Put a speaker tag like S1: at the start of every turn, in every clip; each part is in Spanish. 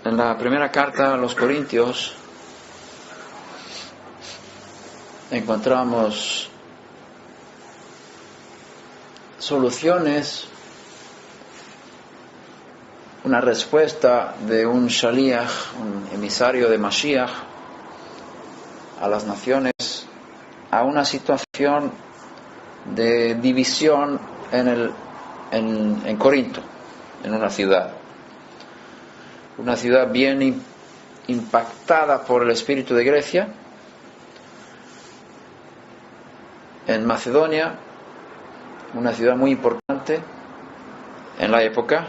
S1: En la primera carta a los Corintios encontramos soluciones, una respuesta de un Shaliach, un emisario de Mashiach, a las naciones, a una situación de división en Corinto, en una ciudad bien impactada por el espíritu de Grecia. En Macedonia, una ciudad muy importante en la época,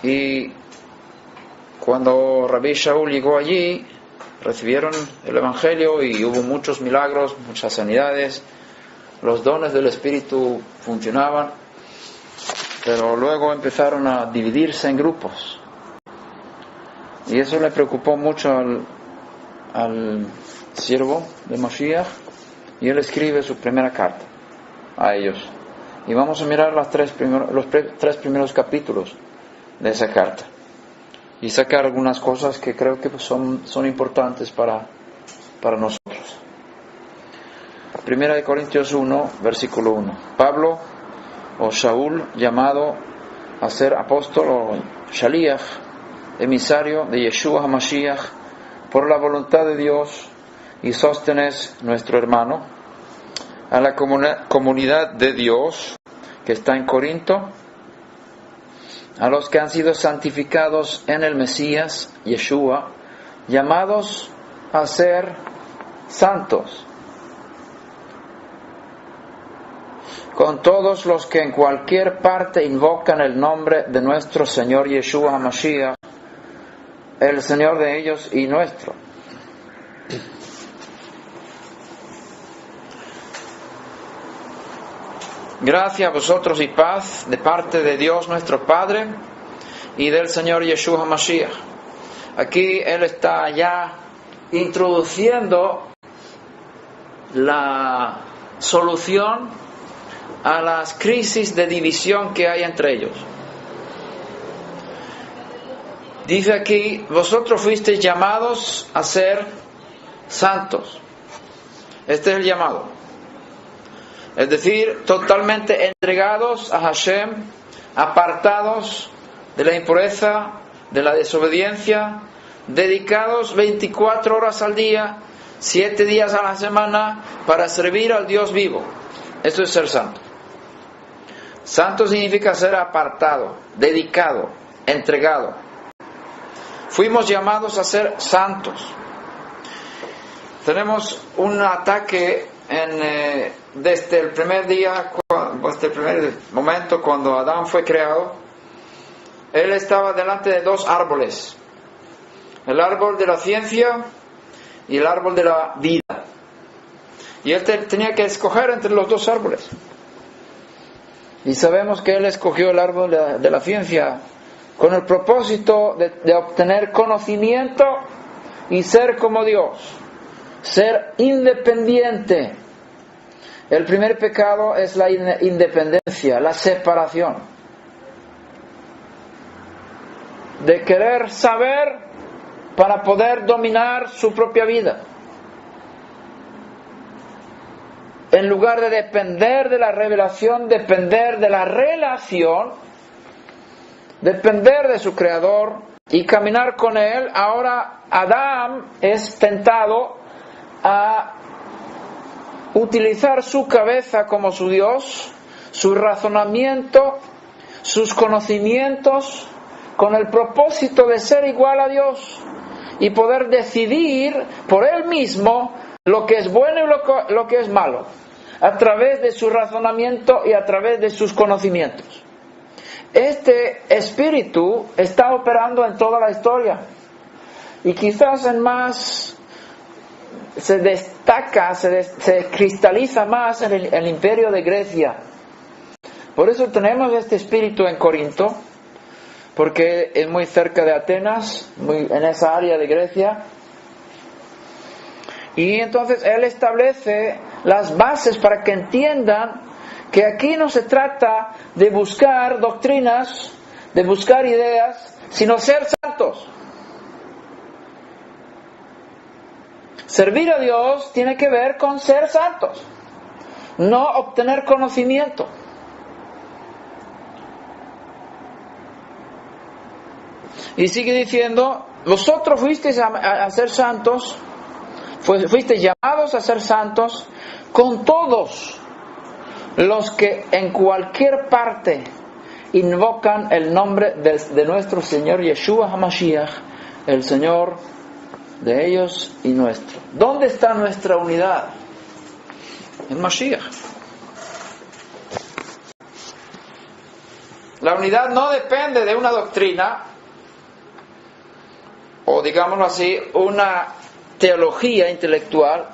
S1: y cuando Rabbi Shaul llegó allí, recibieron el Evangelio y hubo muchos milagros, muchas sanidades, los dones del Espíritu funcionaban, pero luego empezaron a dividirse en grupos, y eso le preocupó mucho al siervo de Mashiach, y él escribe su primera carta a ellos. Y vamos a mirar los tres primeros capítulos de esa carta y sacar algunas cosas que creo que son importantes para nosotros. Primera de Corintios 1, versículo 1. Pablo, o Shaul, llamado a ser apóstol o Shaliach, emisario de Yeshua HaMashiach, por la voluntad de Dios, y Sóstenes, nuestro hermano, a la comunidad de Dios que está en Corinto, a los que han sido santificados en el Mesías, Yeshua, llamados a ser santos, con todos los que en cualquier parte invocan el nombre de nuestro Señor Yeshua HaMashiach, el Señor de ellos y nuestro. Gracia a vosotros y paz de parte de Dios nuestro Padre y del Señor Yeshua HaMashiach. Aquí él está ya introduciendo la solución a las crisis de división que hay entre ellos. Dice aquí: vosotros fuisteis llamados a ser santos. Este es el llamado. Es decir, totalmente entregados a Hashem, apartados de la impureza, de la desobediencia, dedicados 24 horas al día, 7 días a la semana, para servir al Dios vivo. Esto es ser santo. Santo significa ser apartado, dedicado, entregado. Fuimos llamados a ser santos. Tenemos un ataque desde el primer día, desde el primer momento cuando Adán fue creado. Él estaba delante de dos árboles: el árbol de la ciencia y el árbol de la vida. Y él tenía que escoger entre los dos árboles. Y sabemos que él escogió el árbol de la ciencia con el propósito de obtener conocimiento y ser como Dios, ser independiente. El primer pecado es la independencia, la separación, de querer saber para poder dominar su propia vida, en lugar de depender de la revelación, depender de la relación, depender de su Creador y caminar con Él. Ahora Adán es tentado a utilizar su cabeza como su Dios, su razonamiento, sus conocimientos, con el propósito de ser igual a Dios y poder decidir por él mismo lo que es bueno y lo que es malo, a través de su razonamiento y a través de sus conocimientos. Este espíritu está operando en toda la historia, y quizás en más se destaca, se cristaliza más en el imperio de Grecia. Por eso tenemos este espíritu en Corinto, porque es muy cerca de Atenas, en esa área de Grecia. Y entonces él establece las bases para que entiendan que aquí no se trata de buscar doctrinas, de buscar ideas, sino ser santos. santos. Servir a Dios tiene que ver con ser santos, no obtener conocimiento. Y sigue diciendo, vosotros fuisteis a ser santos, fuisteis llamados a ser santos con todos los que en cualquier parte invocan el nombre de nuestro Señor Yeshua HaMashiach, el Señor de ellos y nuestro. ¿Dónde está nuestra unidad? En Mashiach. La unidad no depende de una doctrina, o digámoslo así, una teología intelectual.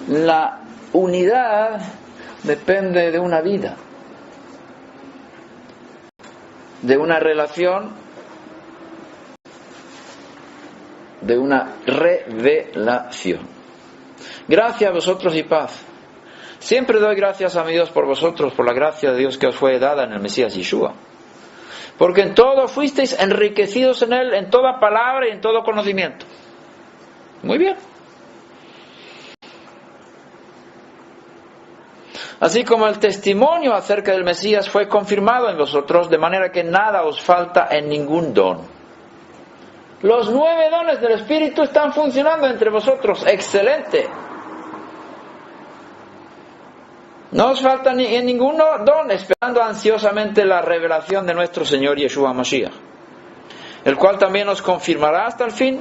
S1: La unidad depende de una vida, de una relación, de una revelación. Gracias a vosotros y paz. Siempre doy gracias a mi Dios por vosotros, por la gracia de Dios que os fue dada en el Mesías Yeshua. Porque en todo fuisteis enriquecidos en Él, en toda palabra y en todo conocimiento. Muy bien. Así como el testimonio acerca del Mesías fue confirmado en vosotros, de manera que nada os falta en ningún don. Los 9 dones del Espíritu están funcionando entre vosotros. Excelente. No os falta en ningún don, esperando ansiosamente la revelación de nuestro Señor Yeshua Mashiach, el cual también os confirmará hasta el fin,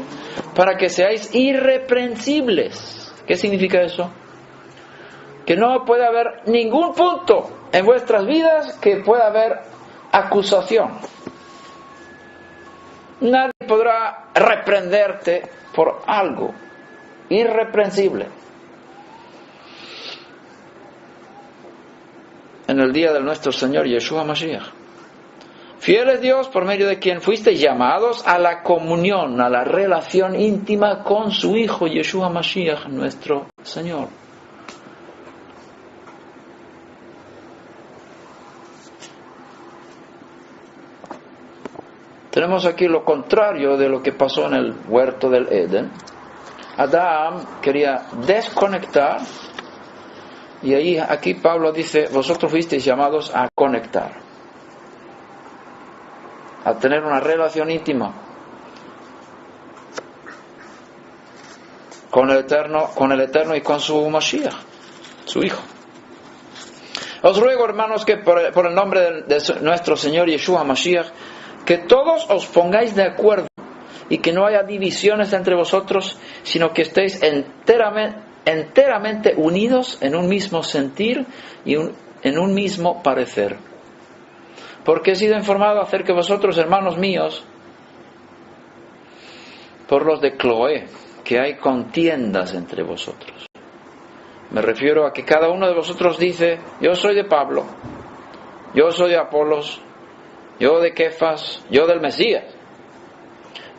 S1: para que seáis irreprensibles. ¿Qué significa eso? Que no puede haber ningún punto en vuestras vidas que pueda haber acusación. Nadie podrá reprenderte por algo. Irreprensible. En el día de nuestro Señor Yeshua Mashiach. Fiel es Dios por medio de quien fuisteis llamados a la comunión, a la relación íntima con su Hijo Yeshua Mashiach, nuestro Señor. Tenemos aquí lo contrario de lo que pasó en el huerto del Edén. Adán quería desconectar, y aquí Pablo dice, vosotros fuisteis llamados a conectar, a tener una relación íntima con el Eterno y con su Mashiach, su Hijo. Os ruego, hermanos, que por el nombre de nuestro Señor Yeshua Mashiach, que todos os pongáis de acuerdo y que no haya divisiones entre vosotros, sino que estéis enteramente unidos en un mismo sentir y en un mismo parecer. Porque he sido informado acerca de vosotros, hermanos míos, por los de Cloé, que hay contiendas entre vosotros. Me refiero a que cada uno de vosotros dice, yo soy de Pablo, yo soy de Apolos, yo de Kefas, yo del Mesías.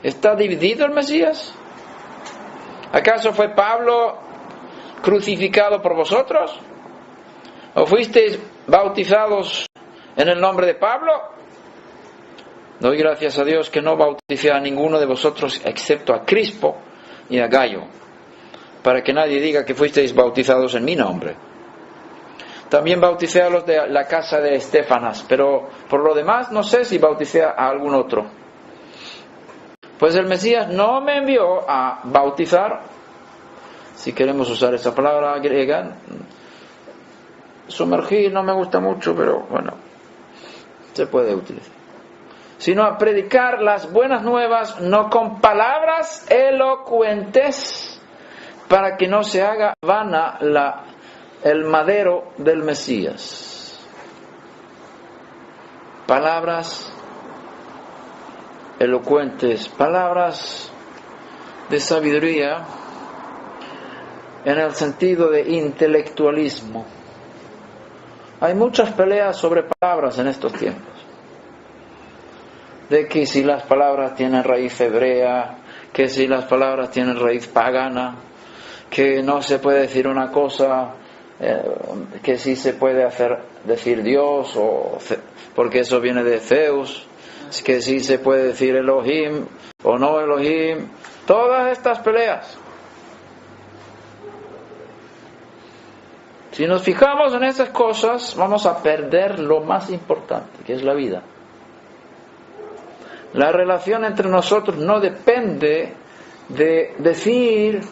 S1: ¿Está dividido el Mesías? ¿Acaso fue Pablo crucificado por vosotros? ¿O fuisteis bautizados en el nombre de Pablo? Doy gracias a Dios que no bauticé a ninguno de vosotros excepto a Crispo y a Gallo, para que nadie diga que fuisteis bautizados en mi nombre. También bauticé a los de la casa de Estéfanas, pero por lo demás no sé si bauticé a algún otro. Pues el Mesías no me envió a bautizar, si queremos usar esa palabra griega. Sumergir no me gusta mucho, pero bueno, se puede utilizar. Sino a predicar las buenas nuevas, no con palabras elocuentes, para que no se haga vana el madero del Mesías. Palabras elocuentes, palabras de sabiduría en el sentido de intelectualismo. Hay muchas peleas sobre palabras en estos tiempos. De que si las palabras tienen raíz hebrea, que si las palabras tienen raíz pagana, que no se puede decir una cosa, que sí se puede decir Dios, porque eso viene de Zeus, Es que sí se puede decir Elohim o no Elohim. Todas estas peleas. Si nos fijamos en esas cosas, vamos a perder lo más importante, que es la vida. La relación entre nosotros no depende de decir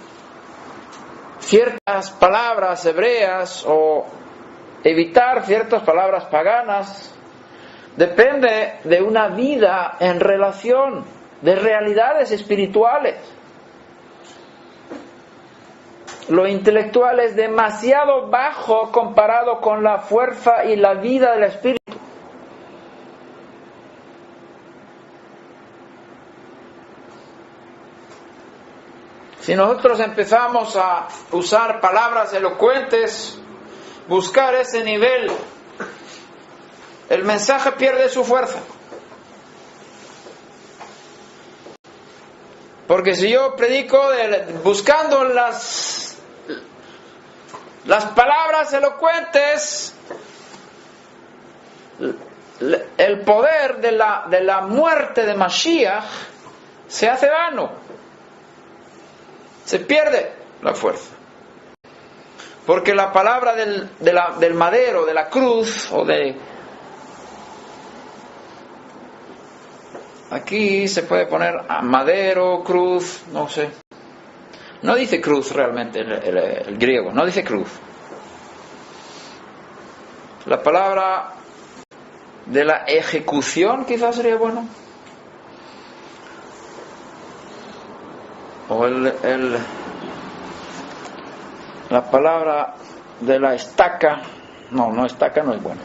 S1: ciertas palabras hebreas o evitar ciertas palabras paganas. Depende de una vida en relación, de realidades espirituales. Lo intelectual es demasiado bajo comparado con la fuerza y la vida del espíritu. Si nosotros empezamos a usar palabras elocuentes, buscar ese nivel, el mensaje pierde su fuerza. Porque si yo predico buscando las palabras elocuentes, el poder de la muerte de Mashiach se hace vano. Se pierde la fuerza. Porque la palabra del madero, de la cruz, o de... Aquí se puede poner madero, cruz, no sé. No dice cruz realmente el griego, no dice cruz. La palabra de la ejecución quizás sería bueno. O la palabra de la estaca. No, estaca no es bueno.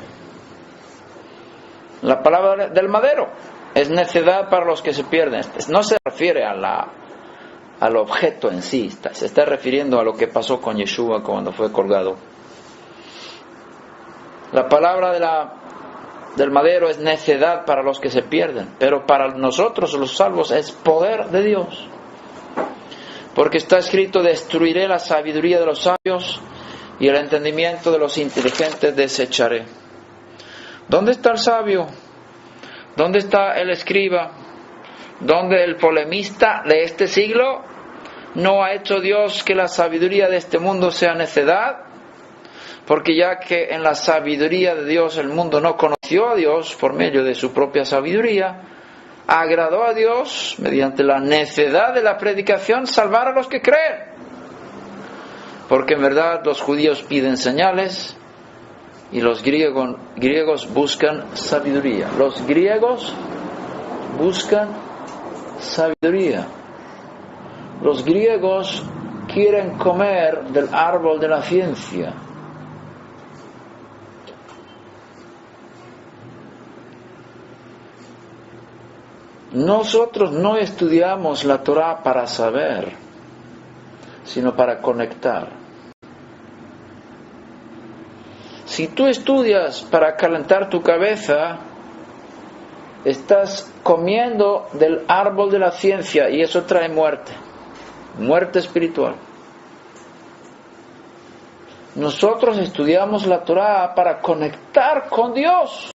S1: La palabra del madero es necedad para los que se pierden. No se refiere al objeto en sí, se está refiriendo a lo que pasó con Yeshua cuando fue colgado. La palabra del madero es necedad para los que se pierden, pero para nosotros los salvos es poder de Dios. Porque está escrito: destruiré la sabiduría de los sabios y el entendimiento de los inteligentes desecharé. ¿Dónde está el sabio? ¿Dónde está el escriba? ¿Dónde el polemista de este siglo? ¿No ha hecho Dios que la sabiduría de este mundo sea necedad? Porque ya que en la sabiduría de Dios el mundo no conoció a Dios por medio de su propia sabiduría, agradó a Dios, mediante la necedad de la predicación, salvar a los que creen. Porque en verdad los judíos piden señales y los griegos buscan sabiduría. Los griegos buscan sabiduría. Los griegos quieren comer del árbol de la ciencia. Nosotros no estudiamos la Torah para saber, sino para conectar. Si tú estudias para calentar tu cabeza, estás comiendo del árbol de la ciencia y eso trae muerte espiritual. Nosotros estudiamos la Torah para conectar con Dios.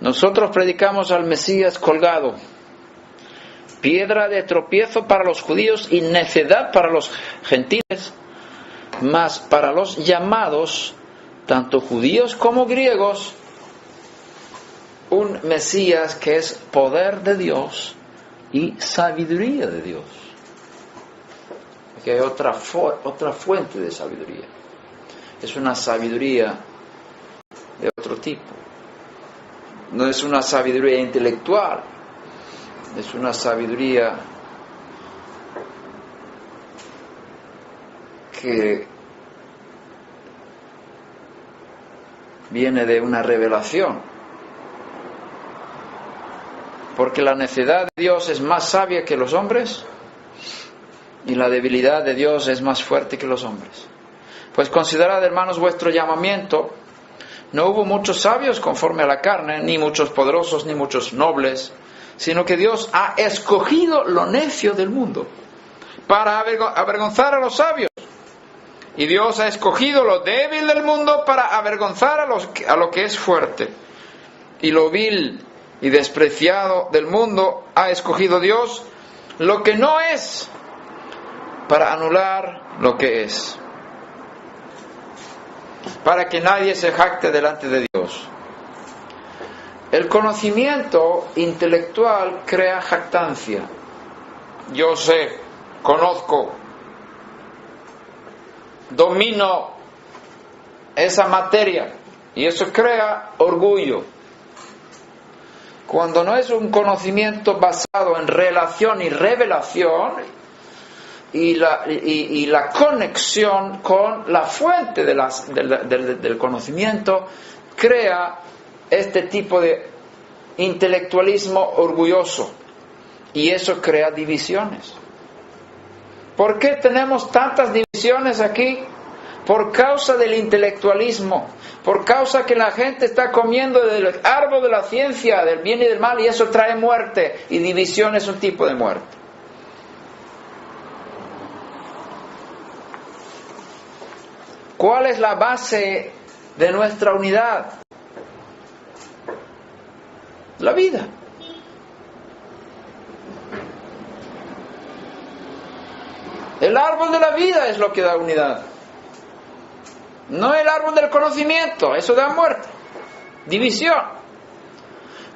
S1: Nosotros predicamos al Mesías colgado, piedra de tropiezo para los judíos y necedad para los gentiles, mas para los llamados, tanto judíos como griegos, un Mesías que es poder de Dios y sabiduría de Dios. Aquí hay otra fuente de sabiduría. Es una sabiduría de otro tipo. No es una sabiduría intelectual, es una sabiduría que viene de una revelación. Porque la necedad de Dios es más sabia que los hombres y la debilidad de Dios es más fuerte que los hombres. Pues considerad, hermanos, vuestro llamamiento. No hubo muchos sabios conforme a la carne, ni muchos poderosos, ni muchos nobles, sino que Dios ha escogido lo necio del mundo para avergonzar a los sabios. Y Dios ha escogido lo débil del mundo para avergonzar a lo que es fuerte. Y lo vil y despreciado del mundo ha escogido Dios lo que no es, para anular lo que es, para que nadie se jacte delante de Dios. El conocimiento intelectual crea jactancia. Yo sé, conozco, domino esa materia, y eso crea orgullo. Cuando no es un conocimiento basado en relación y revelación y la conexión con la fuente del conocimiento, crea este tipo de intelectualismo orgulloso, y eso crea divisiones. ¿Por qué tenemos tantas divisiones aquí? Por causa del intelectualismo, por causa que la gente está comiendo del árbol de la ciencia, del bien y del mal, y eso trae muerte, y división es un tipo de muerte. ¿Cuál es la base de nuestra unidad? La vida. El árbol de la vida es lo que da unidad. No el árbol del conocimiento, eso da muerte, división.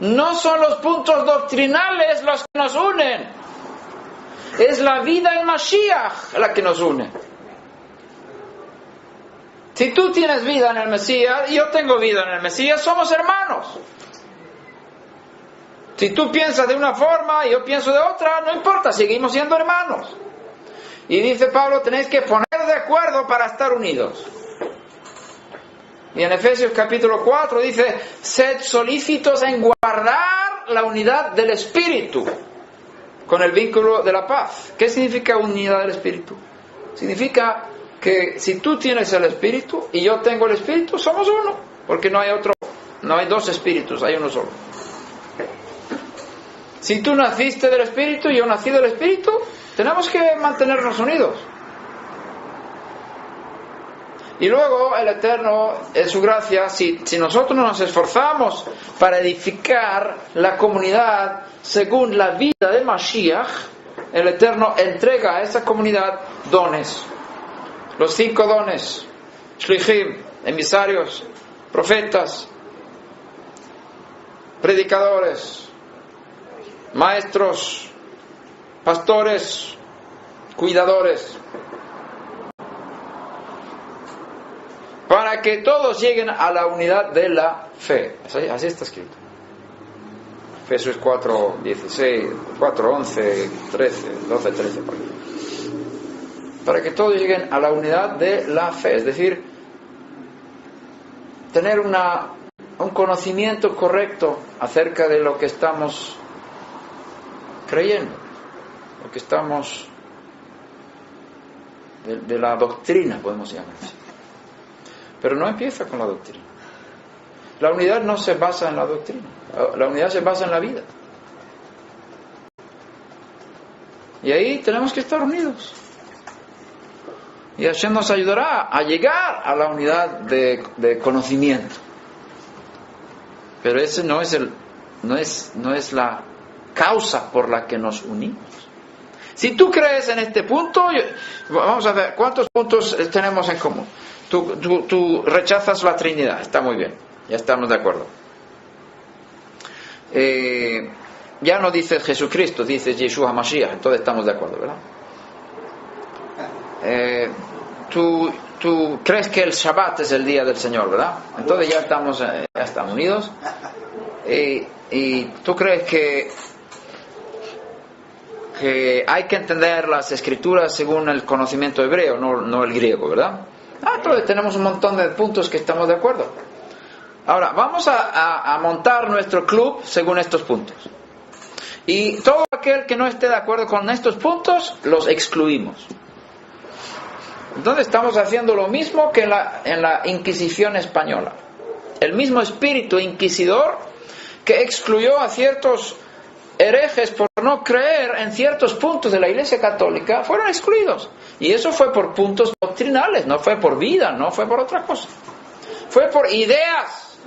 S1: No son los puntos doctrinales los que nos unen. Es la vida en Mashiach la que nos une. Si tú tienes vida en el Mesías y yo tengo vida en el Mesías, somos hermanos. Si tú piensas de una forma y yo pienso de otra, no importa, seguimos siendo hermanos. Y dice Pablo, tenéis que poner de acuerdo para estar unidos. Y en Efesios capítulo 4 dice, sed solícitos en guardar la unidad del Espíritu con el vínculo de la paz. ¿Qué significa unidad del Espíritu? Significa que si tú tienes el Espíritu y yo tengo el Espíritu, somos uno, porque no hay dos espíritus, hay uno solo. Si tú naciste del Espíritu y yo nací del Espíritu, tenemos que mantenernos unidos. Y luego el Eterno, en su gracia, si nosotros nos esforzamos para edificar la comunidad según la vida de Mashiach, el Eterno entrega a esa comunidad dones. Los 5 dones: Shlichim, emisarios, profetas, predicadores, maestros, pastores, cuidadores, para que todos lleguen a la unidad de la fe. Así está escrito. Efesios 4, 16, 4, 11, 13, 12, 13. Para que todos lleguen a la unidad de la fe. Es decir, tener un conocimiento correcto acerca de lo que estamos creyendo, lo que estamos de la doctrina, podemos llamar así. Pero no empieza con la doctrina. La unidad no se basa en la doctrina. La unidad se basa en la vida. Y ahí tenemos que estar unidos. Y Hashem nos ayudará a llegar a la unidad de conocimiento. Pero ese no es la causa por la que nos unimos. Si tú crees en este punto, vamos a ver, ¿cuántos puntos tenemos en común? Tú rechazas la Trinidad, está muy bien, ya estamos de acuerdo. Ya no dices Jesucristo, dices Yeshua Mashiach, entonces estamos de acuerdo, ¿verdad? Tú crees que el Shabbat es el día del Señor, ¿verdad? Entonces ya estamos unidos. Y tú crees que hay que entender las escrituras según el conocimiento hebreo, no el griego, ¿verdad? Entonces tenemos un montón de puntos que estamos de acuerdo. Ahora, vamos a montar nuestro club según estos puntos. Y todo aquel que no esté de acuerdo con estos puntos, los excluimos. Entonces estamos haciendo lo mismo que en la Inquisición española. El mismo espíritu inquisidor que excluyó a ciertos herejes por no creer en ciertos puntos de la Iglesia Católica fueron excluidos. Y eso fue por puntos doctrinales, no fue por vida, no fue por otra cosa. Fue por ideas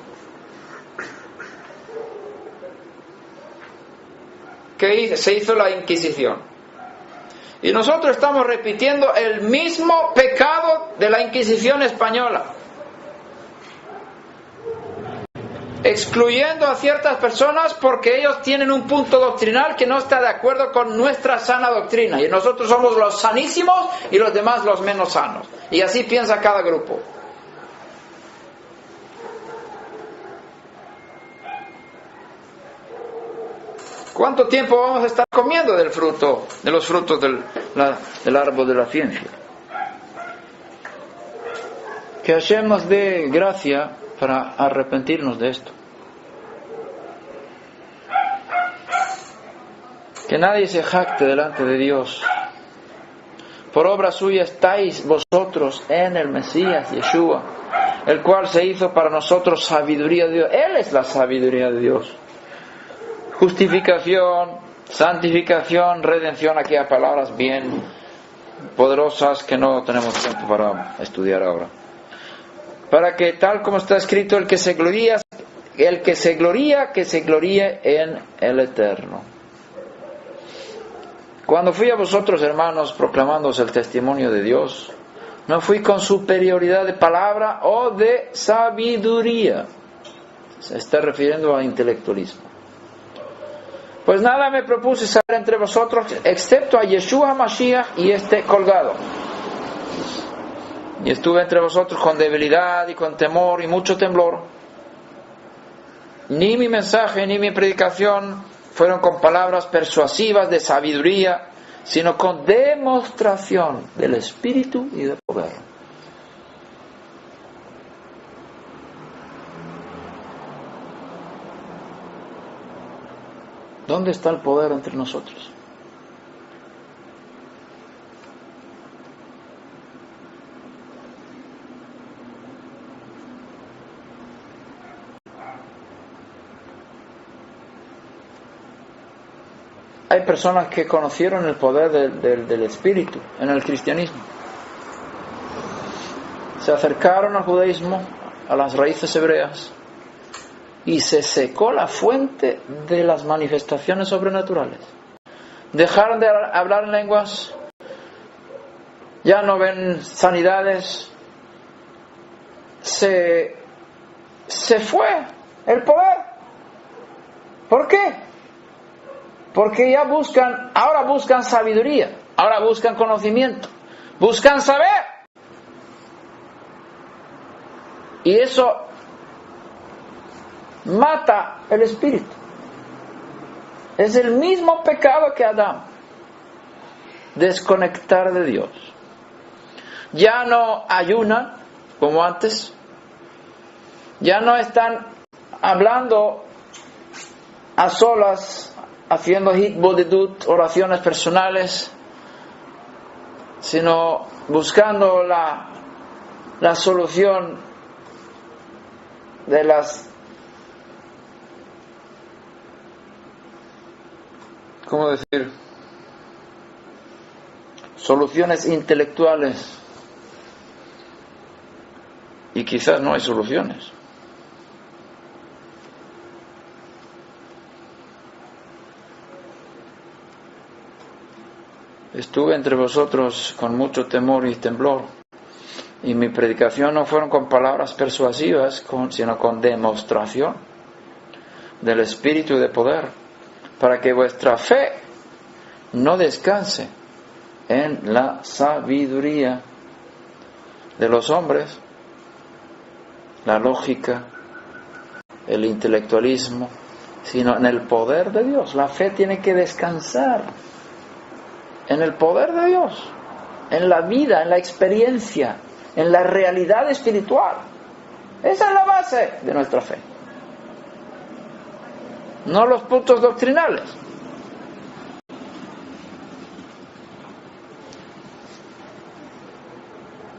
S1: que se hizo la Inquisición. Y nosotros estamos repitiendo el mismo pecado de la Inquisición española, excluyendo a ciertas personas porque ellos tienen un punto doctrinal que no está de acuerdo con nuestra sana doctrina, y nosotros somos los sanísimos y los demás los menos sanos, y así piensa cada grupo. ¿Cuánto tiempo vamos a estar comiendo de los frutos del árbol de la ciencia? Que Hashem nos dé gracia para arrepentirnos de esto. Que nadie se jacte delante de Dios. Por obra suya estáis vosotros en el Mesías, Yeshua, el cual se hizo para nosotros sabiduría de Dios. Él es la sabiduría de Dios. Justificación, santificación, redención. Aquí hay palabras bien poderosas que no tenemos tiempo para estudiar ahora. Para que, tal como está escrito, el que se gloría, que se gloríe en el Eterno. Cuando fui a vosotros, hermanos, proclamándoos el testimonio de Dios, no fui con superioridad de palabra o de sabiduría. Se está refiriendo a intelectualismo. Pues nada me propuse saber entre vosotros, excepto a Yeshua Mashiach y este colgado. Y estuve entre vosotros con debilidad y con temor y mucho temblor. Ni mi mensaje ni mi predicación fueron con palabras persuasivas de sabiduría, sino con demostración del Espíritu y del poder. ¿Dónde está el poder entre nosotros? Hay personas que conocieron el poder del Espíritu en el cristianismo. Se acercaron al judaísmo, a las raíces hebreas, y se secó la fuente de las manifestaciones sobrenaturales. Dejaron de hablar en lenguas, ya no ven sanidades, se fue el poder. ¿Por qué? Porque ahora buscan sabiduría, ahora buscan conocimiento, buscan saber. Y eso mata el espíritu. Es el mismo pecado que Adán. Desconectar de Dios. Ya no ayunan como antes. Ya no están hablando a solas, haciendo hitbodedut, oraciones personales, sino buscando la solución de las, ¿cómo decir?, soluciones intelectuales. Y quizás no hay soluciones. Estuve entre vosotros con mucho temor y temblor, y mi predicación no fueron con palabras persuasivas, sino con demostración del Espíritu de poder, para que vuestra fe no descanse en la sabiduría de los hombres, la lógica, el intelectualismo, sino en el poder de Dios. La fe tiene que descansar en el poder de Dios, en la vida, en la experiencia, en la realidad espiritual. Esa es la base de nuestra fe, no los puntos doctrinales.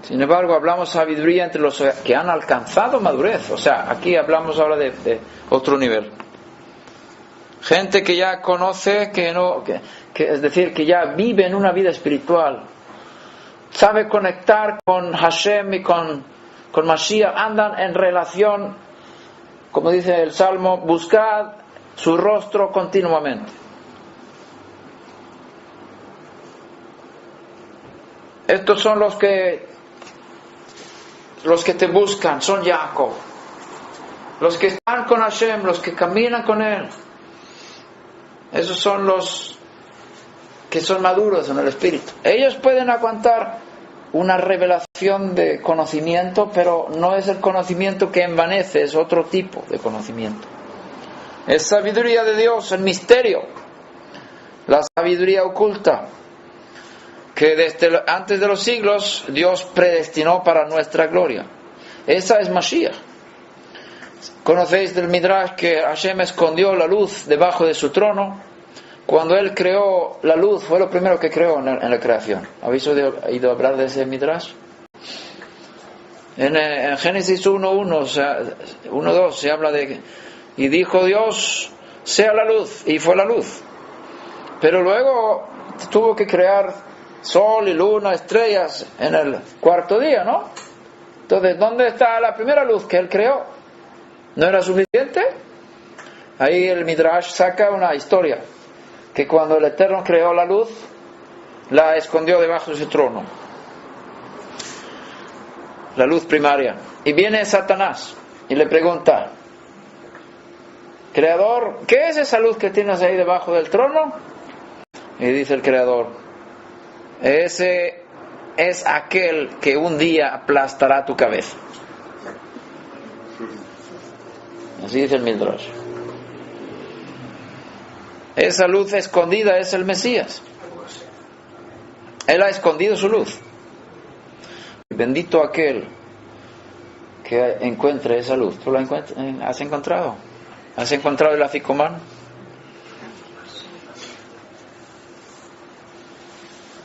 S1: Sin embargo, hablamos sabiduría entre los que han alcanzado madurez. O sea, aquí hablamos ahora de otro nivel. Gente que ya conoce, es decir, que ya vive en una vida espiritual, sabe conectar con Hashem y con Mashiach, andan en relación, como dice el Salmo, buscad su rostro continuamente. Estos son los que te buscan, son Jacob. Los que están con Hashem, los que caminan con Él. Esos son los que son maduros en el espíritu. Ellos pueden aguantar una revelación de conocimiento, pero no es el conocimiento que envanece, es otro tipo de conocimiento. Es sabiduría de Dios, el misterio, la sabiduría oculta, que desde antes de los siglos Dios predestinó para nuestra gloria. Esa es Mashiach. Conocéis del Midrash que Hashem escondió la luz debajo de su trono. Cuando Él creó la luz, fue lo primero que creó en la creación. ¿Habéis oído hablar de ese Midrash? En Génesis 1:2 se habla de... Y dijo Dios, sea la luz, y fue la luz. Pero luego tuvo que crear sol y luna, estrellas en el cuarto día, ¿no? Entonces, ¿dónde está la primera luz que Él creó? ¿No era suficiente? Ahí el Midrash saca una historia, que cuando el Eterno creó la luz, la escondió debajo de su trono. La luz primaria. Y viene Satanás y le pregunta, Creador, ¿qué es esa luz que tienes ahí debajo del trono? Y dice el Creador, ese es aquel que un día aplastará tu cabeza. Así dice el Midrash. Esa luz escondida es el Mesías. Él ha escondido su luz. Bendito aquel que encuentre esa luz. ¿Tú la has encontrado? ¿Has encontrado el Afikoman?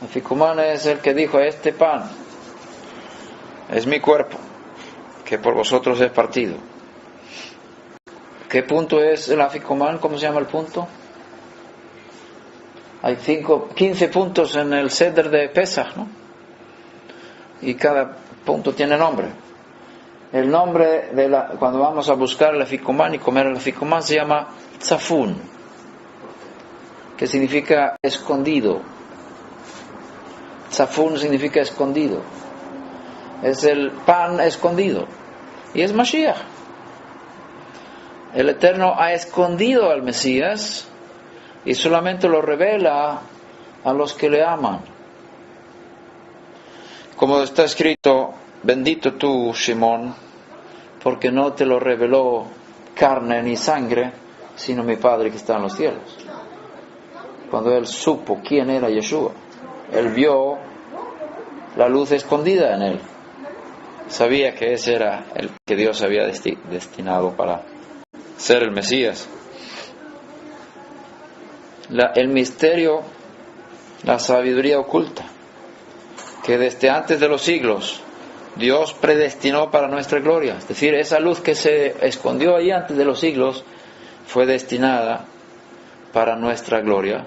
S1: Afikoman es el que dijo, este pan es mi cuerpo, que por vosotros es partido. ¿Qué punto es el Afikoman? ¿Cómo se llama el punto? Hay 15 puntos en el Seder de Pesach, ¿no? Y cada punto tiene nombre. El nombre cuando vamos a buscar el Afikoman y comer el Afikoman se llama Tzafun, que significa escondido. Tzafun significa escondido. Es el pan escondido. Y es Mashiach. El Eterno ha escondido al Mesías y solamente lo revela a los que le aman. Como está escrito, bendito tú, Shimón, porque no te lo reveló carne ni sangre, sino mi Padre que está en los cielos. Cuando él supo quién era Yeshua, él vio la luz escondida en él. Sabía que ese era el que Dios había destinado para ser el Mesías. El misterio, la sabiduría oculta, que desde antes de los siglos Dios predestinó para nuestra gloria. Es decir, esa luz que se escondió ahí antes de los siglos fue destinada para nuestra gloria.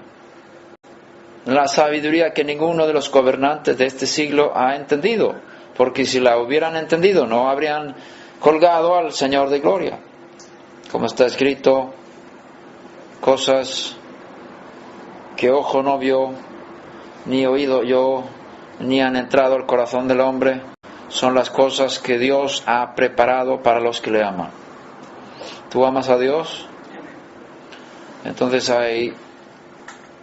S1: La sabiduría que ninguno de los gobernantes de este siglo ha entendido, porque si la hubieran entendido no habrían colgado al Señor de gloria. Como está escrito, cosas que ojo no vio, ni oído oyó, ni han entrado al corazón del hombre, son las cosas que Dios ha preparado para los que le aman. ¿Tú amas a Dios? Entonces hay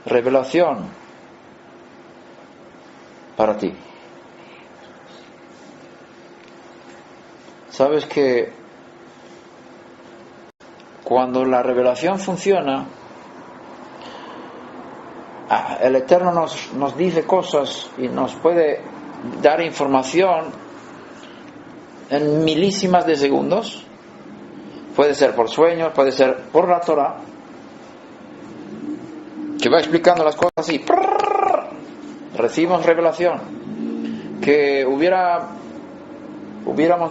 S1: revelación para ti. Sabes que cuando la revelación funciona, el Eterno nos dice cosas y nos puede dar información en milísimas de segundos. Puede ser por sueños, puede ser por la Torah, que va explicando las cosas así. Recibimos revelación que hubiéramos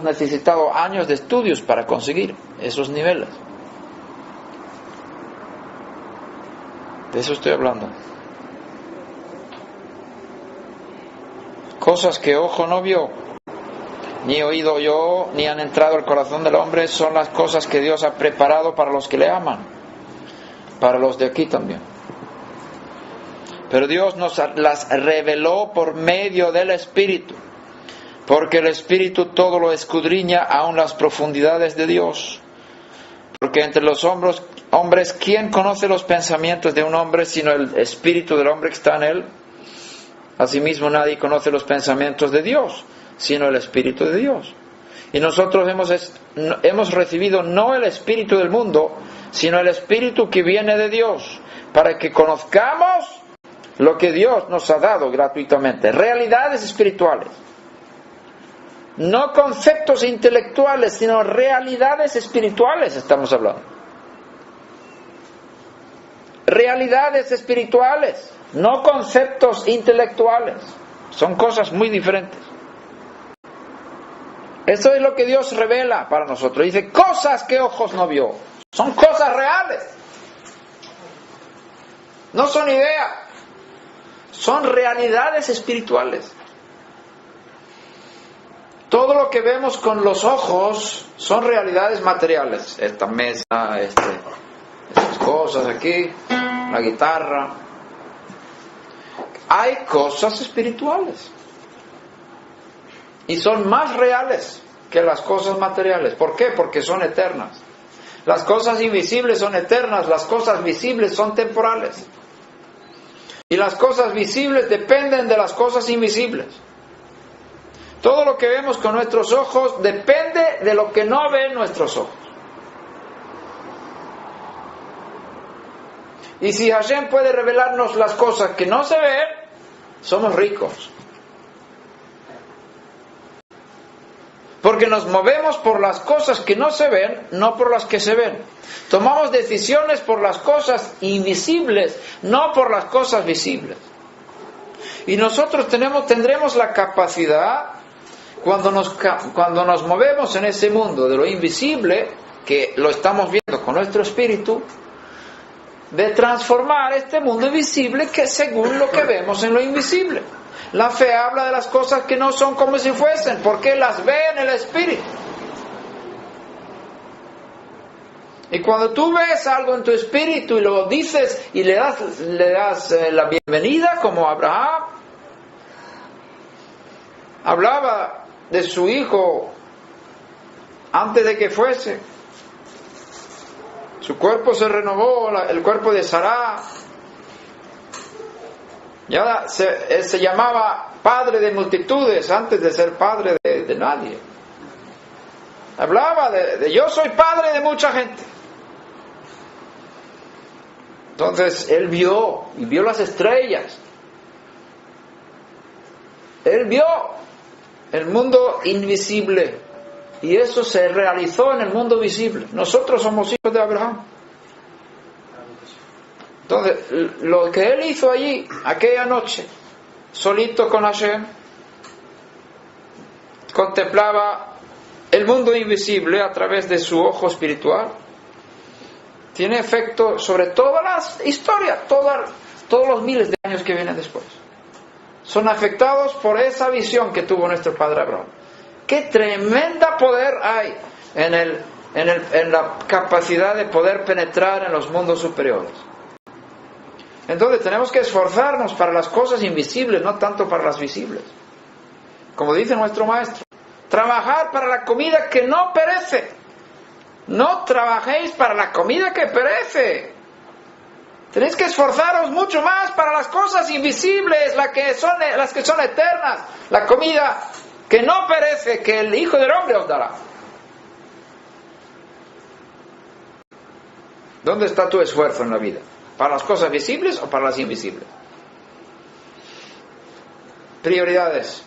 S1: necesitado años de estudios para conseguir esos niveles. De eso estoy hablando. Cosas que ojo no vio, ni oído oyó, ni han entrado al corazón del hombre, son las cosas que Dios ha preparado para los que le aman, para los de aquí también. Pero Dios nos las reveló por medio del Espíritu, porque el Espíritu todo lo escudriña, aun las profundidades de Dios. Porque entre los hombres, ¿quién conoce los pensamientos de un hombre sino el Espíritu del hombre que está en él? Asimismo, nadie conoce los pensamientos de Dios sino el Espíritu de Dios. Y nosotros hemos recibido no el Espíritu del mundo, sino el Espíritu que viene de Dios, para que conozcamos lo que Dios nos ha dado gratuitamente, realidades espirituales. No conceptos intelectuales, sino realidades espirituales estamos hablando. Realidades espirituales, no conceptos intelectuales. Son cosas muy diferentes. Eso es lo que Dios revela para nosotros. Dice, cosas que ojos no vio. Son cosas reales. No son ideas. Son realidades espirituales. Todo lo que vemos con los ojos son realidades materiales. Esta mesa, estas cosas aquí, la guitarra. Hay cosas espirituales. Y son más reales que las cosas materiales. ¿Por qué? Porque son eternas. Las cosas invisibles son eternas, las cosas visibles son temporales. Y las cosas visibles dependen de las cosas invisibles. Todo lo que vemos con nuestros ojos depende de lo que no ven nuestros ojos. Y si Hashem puede revelarnos las cosas que no se ven, somos ricos. Porque nos movemos por las cosas que no se ven, no por las que se ven. Tomamos decisiones por las cosas invisibles, no por las cosas visibles. Y nosotros tendremos la capacidad, cuando nos movemos en ese mundo de lo invisible, que lo estamos viendo con nuestro espíritu, de transformar este mundo invisible que según lo que vemos en lo invisible. La fe habla de las cosas que no son como si fuesen, porque las ve en el Espíritu. Y cuando tú ves algo en tu espíritu y lo dices y le das la bienvenida, como Abraham hablaba de su hijo antes de que fuese, su cuerpo se renovó, el cuerpo de Sará. Ya se llamaba padre de multitudes antes de ser padre de nadie. Hablaba de yo soy padre de mucha gente. Entonces él vio las estrellas. Él vio el mundo invisible y eso se realizó en el mundo visible. Nosotros somos hijos de Abraham. Entonces, lo que él hizo allí, aquella noche, solito con Hashem, contemplaba el mundo invisible a través de su ojo espiritual, tiene efecto sobre todas las historias, todos los miles de años que vienen después. Son afectados por esa visión que tuvo nuestro padre Abraham. ¡Qué tremenda poder hay en la capacidad de poder penetrar en los mundos superiores! Entonces tenemos que esforzarnos para las cosas invisibles, no tanto para las visibles. Como dice nuestro maestro, trabajar para la comida que no perece. No trabajéis para la comida que perece. Tenéis que esforzaros mucho más para las cosas invisibles, las que son eternas. La comida que no perece, que el Hijo del Hombre os dará. ¿Dónde está tu esfuerzo en la vida? ¿Para las cosas visibles o para las invisibles? Prioridades.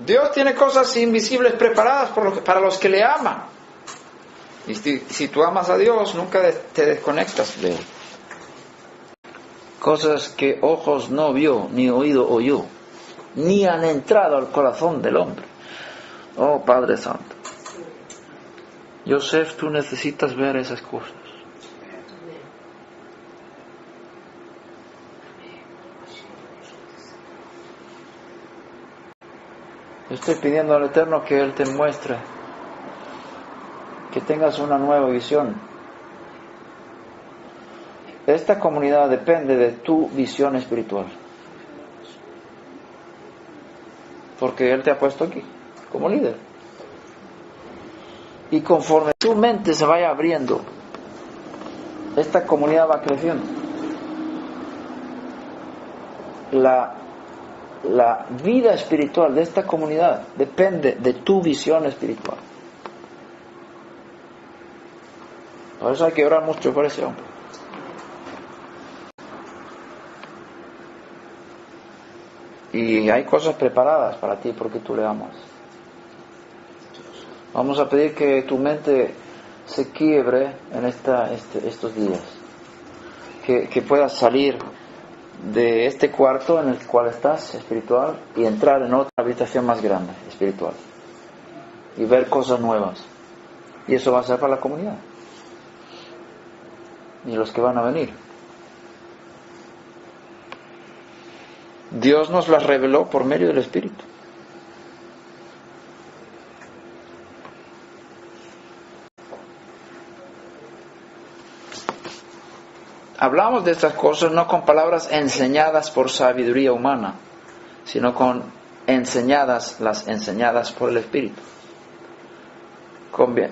S1: Dios tiene cosas invisibles preparadas para los que le aman. Y si tú amas a Dios, nunca te desconectas de Él. Cosas que ojos no vio, ni oído oyó, ni han entrado al corazón del hombre. Oh Padre Santo. Yosef, tú necesitas ver esas cosas. Estoy pidiendo al Eterno que Él te muestre, que tengas una nueva visión. Esta comunidad depende de tu visión espiritual, porque Él te ha puesto aquí como líder. Y conforme tu mente se vaya abriendo, esta comunidad va creciendo. La vida espiritual de esta comunidad depende de tu visión espiritual. Por eso hay que orar mucho por ese hombre. Y hay cosas preparadas para ti porque tú le amas. Vamos a pedir que tu mente se quiebre en estos días. Que puedas salir de este cuarto en el cual estás espiritual y entrar en otra habitación más grande espiritual y ver cosas nuevas, y eso va a ser para la comunidad y los que van a venir. Dios nos las reveló por medio del Espíritu. Hablamos de estas cosas no con palabras enseñadas por sabiduría humana, sino con las enseñadas por el Espíritu.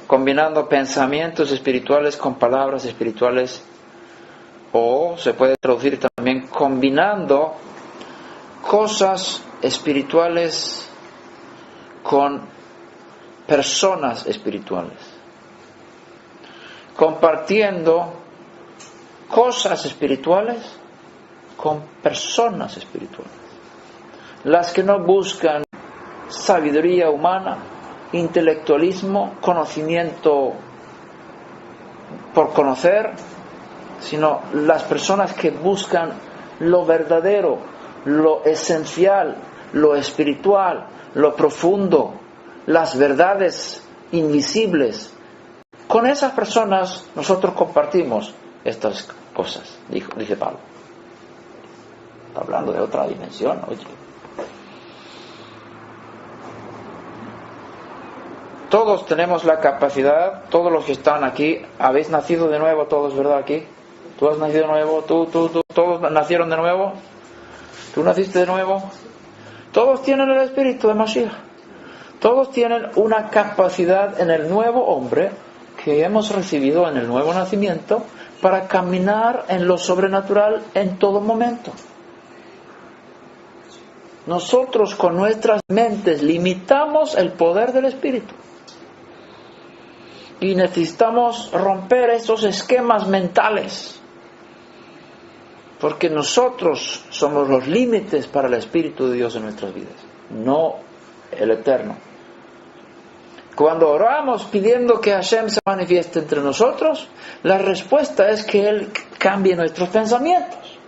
S1: Combinando pensamientos espirituales con palabras espirituales, o se puede traducir también combinando cosas espirituales con personas espirituales. Compartiendo cosas espirituales con personas espirituales. Las que no buscan sabiduría humana, intelectualismo, conocimiento por conocer, sino las personas que buscan lo verdadero, lo esencial, lo espiritual, lo profundo, las verdades invisibles. Con esas personas nosotros compartimos estas cosas, dice Pablo. Está hablando de otra dimensión, oye. Todos tenemos la capacidad, todos los que están aquí, habéis nacido de nuevo todos, ¿verdad? Aquí. Tú has nacido de nuevo, tú, todos nacieron de nuevo. Tú naciste de nuevo. Todos tienen el espíritu de Mashiach. Todos tienen una capacidad en el nuevo hombre que hemos recibido en el nuevo nacimiento para caminar en lo sobrenatural en todo momento. Nosotros con nuestras mentes limitamos el poder del Espíritu. Y necesitamos romper esos esquemas mentales. Porque nosotros somos los límites para el Espíritu de Dios en nuestras vidas, no el Eterno. Cuando oramos pidiendo que Hashem se manifieste entre nosotros, la respuesta es que Él cambie nuestros pensamientos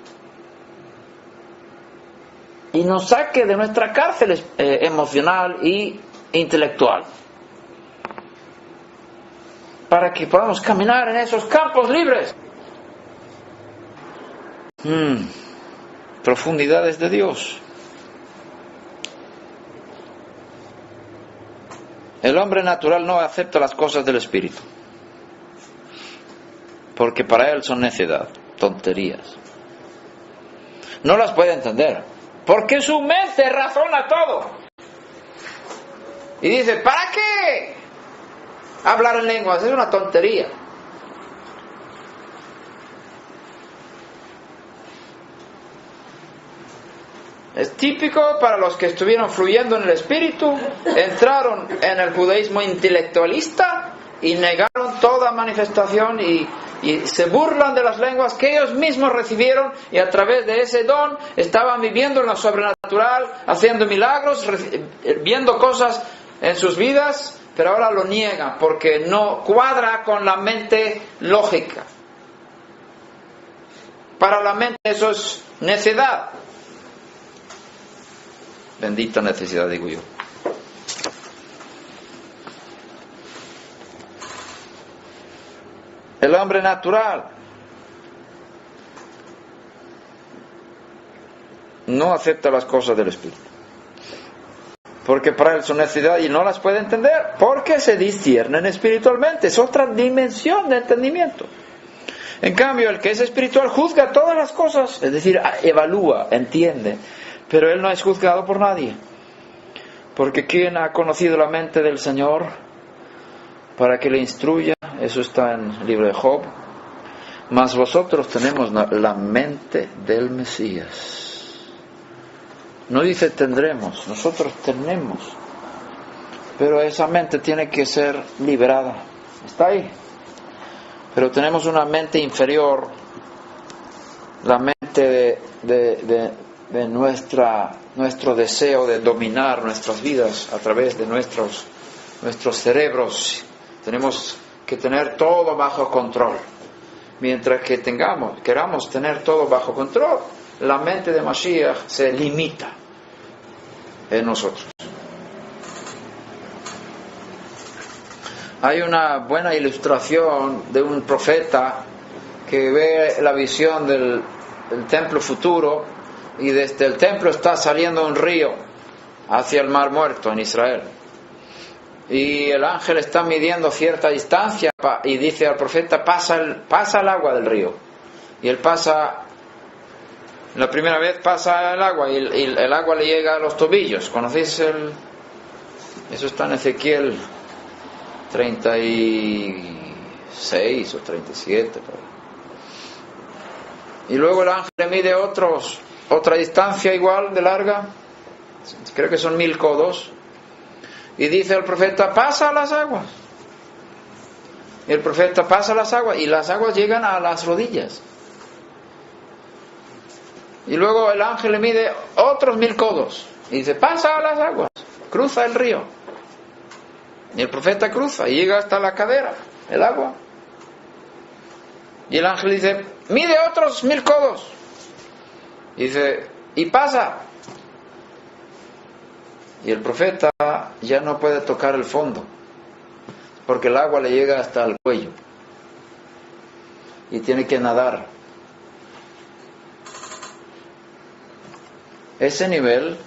S1: y nos saque de nuestra cárcel emocional y intelectual, para que podamos caminar en esos campos libres. Profundidades de Dios. El hombre natural no acepta las cosas del Espíritu, porque para él son necedad, tonterías. No las puede entender, porque su mente razona todo. Y dice, ¿para qué hablar en lenguas? Es una tontería. Es típico para los que estuvieron fluyendo en el Espíritu, entraron en el judaísmo intelectualista y negaron toda manifestación y se burlan de las lenguas que ellos mismos recibieron, y a través de ese don estaban viviendo en lo sobrenatural, haciendo milagros, viendo cosas en sus vidas, pero ahora lo niegan porque no cuadra con la mente lógica. Para la mente eso es necedad. Bendita necesidad, digo yo. El hombre natural no acepta las cosas del Espíritu, porque para él son necesidad y no las puede entender, porque se disciernen espiritualmente. Es otra dimensión de entendimiento. En cambio, el que es espiritual juzga todas las cosas, es decir, evalúa, entiende, pero él no es juzgado por nadie. Porque ¿quién ha conocido la mente del Señor para que le instruya? Eso está en el libro de Job. Mas vosotros tenemos la mente del Mesías. No dice tendremos, nosotros tenemos. Pero esa mente tiene que ser liberada. Está ahí. Pero tenemos una mente inferior, la mente de nuestro deseo de dominar nuestras vidas a través de nuestros cerebros. Tenemos que tener todo bajo control. Mientras que queramos tener todo bajo control, la mente de Mashiach se limita en nosotros. Hay una buena ilustración de un profeta que ve la visión del templo futuro, y desde el templo está saliendo un río hacia el Mar Muerto en Israel. Y el ángel está midiendo cierta distancia y dice al profeta: pasa el agua del río. Y él pasa, la primera vez pasa el agua y el agua le llega a los tobillos. ¿Conocéis eso está en Ezequiel 36 o 37 por ahí. Y luego el ángel le mide otra distancia igual de larga, creo que son 1000 codos, y dice al profeta: pasa las aguas. Y el profeta pasa las aguas, y las aguas llegan a las rodillas. Y luego el ángel le mide otros 1000 codos y dice: pasa las aguas, cruza el río. Y el profeta cruza y llega hasta la cadera el agua. Y el ángel dice: mide otros 1000 codos. Y dice: y pasa. Y el profeta ya no puede tocar el fondo, porque el agua le llega hasta el cuello y tiene que nadar. Ese nivel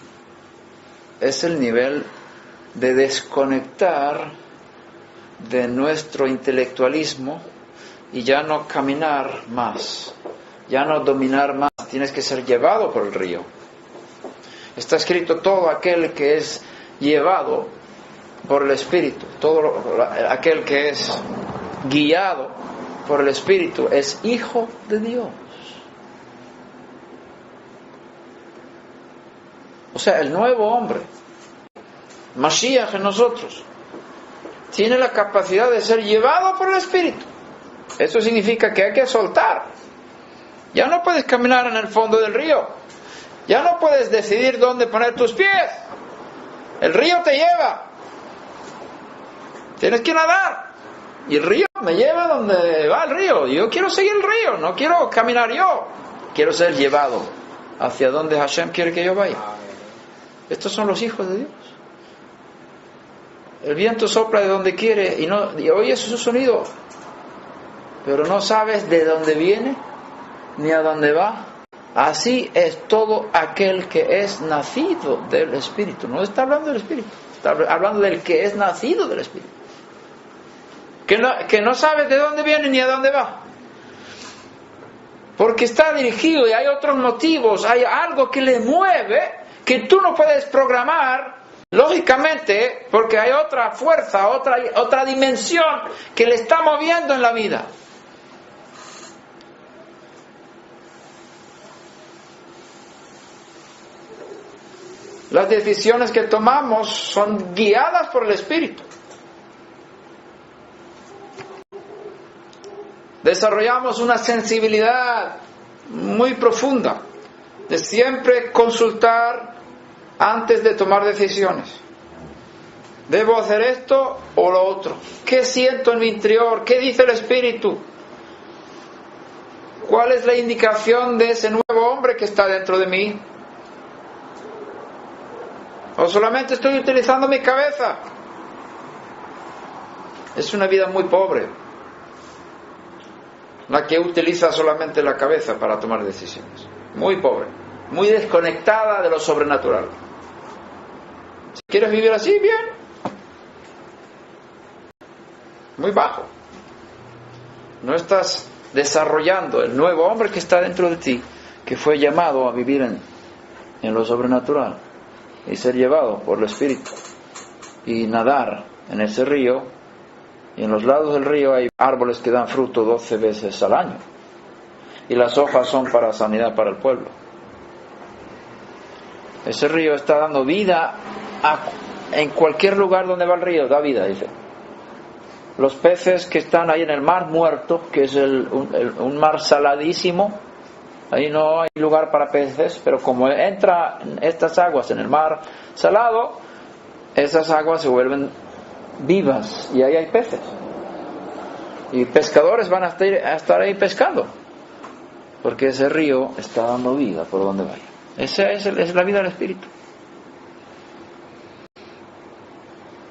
S1: es el nivel de desconectar de nuestro intelectualismo y ya no caminar más, ya no dominar más. Tienes que ser llevado por el río. Está escrito: todo aquel que es llevado por el Espíritu, aquel que es guiado por el Espíritu es hijo de Dios. O sea, el nuevo hombre, Mashiach en nosotros, tiene la capacidad de ser llevado por el Espíritu. Eso significa que hay que soltar. Ya no puedes caminar en el fondo del río. Ya no puedes decidir dónde poner tus pies. El río te lleva. Tienes que nadar. Y el río me lleva donde va el río. Yo quiero seguir el río, no quiero caminar yo. Quiero ser llevado hacia donde Hashem quiere que yo vaya. Estos son los hijos de Dios. El viento sopla de donde quiere y oyes su sonido, pero no sabes de dónde viene ni a dónde va. Así es todo aquel que es nacido del Espíritu. No está hablando del Espíritu, está hablando del que es nacido del Espíritu, que no sabe de dónde viene ni a dónde va, porque está dirigido y hay otros motivos, hay algo que le mueve que tú no puedes programar lógicamente, porque hay otra fuerza, otra dimensión que le está moviendo en la vida. Las decisiones que tomamos son guiadas por el Espíritu. Desarrollamos una sensibilidad muy profunda de siempre consultar antes de tomar decisiones. ¿Debo hacer esto o lo otro? ¿Qué siento en mi interior? ¿Qué dice el Espíritu? ¿Cuál es la indicación de ese nuevo hombre que está dentro de mí? ¿O solamente estoy utilizando mi cabeza? Es una vida muy pobre la que utiliza solamente la cabeza para tomar decisiones. Muy pobre, muy desconectada de lo sobrenatural. ¿Quieres vivir así? Bien. Muy bajo. No estás desarrollando el nuevo hombre que está dentro de ti, que fue llamado a vivir en lo sobrenatural y ser llevado por el Espíritu y nadar en ese río. Y en los lados del río hay árboles que dan fruto 12 veces al año, y las hojas son para sanidad para el pueblo. Ese río está dando vida en cualquier lugar donde va el río, da vida, dice. Los peces que están ahí en el mar muerto, que es un mar saladísimo, ahí no hay lugar para peces, pero como entran estas aguas en el mar salado, esas aguas se vuelven vivas y ahí hay peces. Y pescadores van a estar ahí pescando, porque ese río está dando vida por donde vaya. Esa es la vida del Espíritu.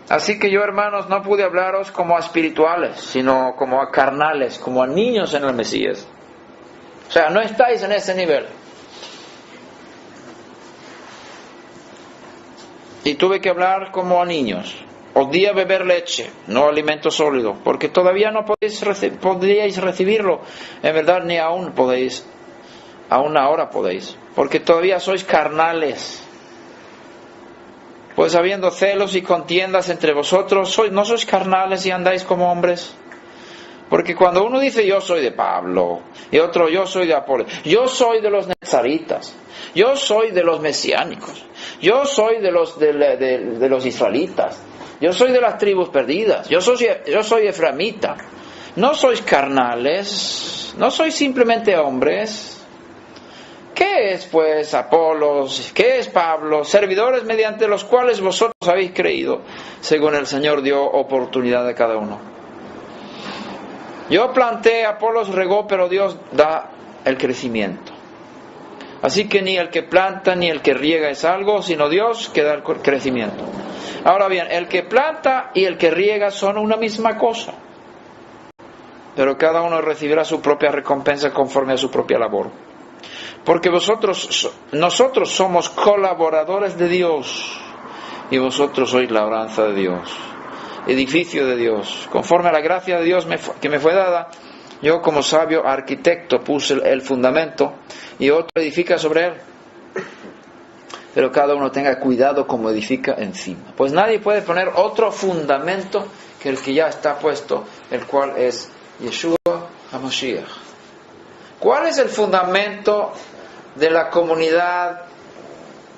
S1: Así que yo, hermanos, no pude hablaros como a espirituales, sino como a carnales, como a niños en el Mesías. O sea, no estáis en ese nivel. Y tuve que hablar como a niños. Os di a beber leche, no alimento sólido, porque todavía no podíais recibirlo. En verdad, ni aún podéis. Aún ahora podéis, porque todavía sois carnales. Pues habiendo celos y contiendas entre vosotros, ¿no sois carnales y andáis como hombres? Porque cuando uno dice yo soy de Pablo, y otro yo soy de Apolo, yo soy de los nezaritas, yo soy de los mesiánicos, yo soy de los israelitas, yo soy de las tribus perdidas, yo soy efraimita, ¿no sois carnales? ¿No sois simplemente hombres? ¿Qué es pues Apolos? ¿Qué es Pablo? Servidores mediante los cuales vosotros habéis creído, según el Señor dio oportunidad a cada uno. Yo planté, Apolos regó, pero Dios da el crecimiento. Así que ni el que planta ni el que riega es algo, sino Dios que da el crecimiento. Ahora bien, el que planta y el que riega son una misma cosa, pero cada uno recibirá su propia recompensa conforme a su propia labor. Porque nosotros somos colaboradores de Dios, y vosotros sois labranza de Dios, edificio de Dios. Conforme a la gracia de Dios que me fue dada, yo como sabio arquitecto puse el fundamento, y otro edifica sobre él. Pero cada uno tenga cuidado como edifica encima. Pues nadie puede poner otro fundamento que el que ya está puesto, el cual es Yeshua HaMashiach. ¿Cuál es el fundamento de la comunidad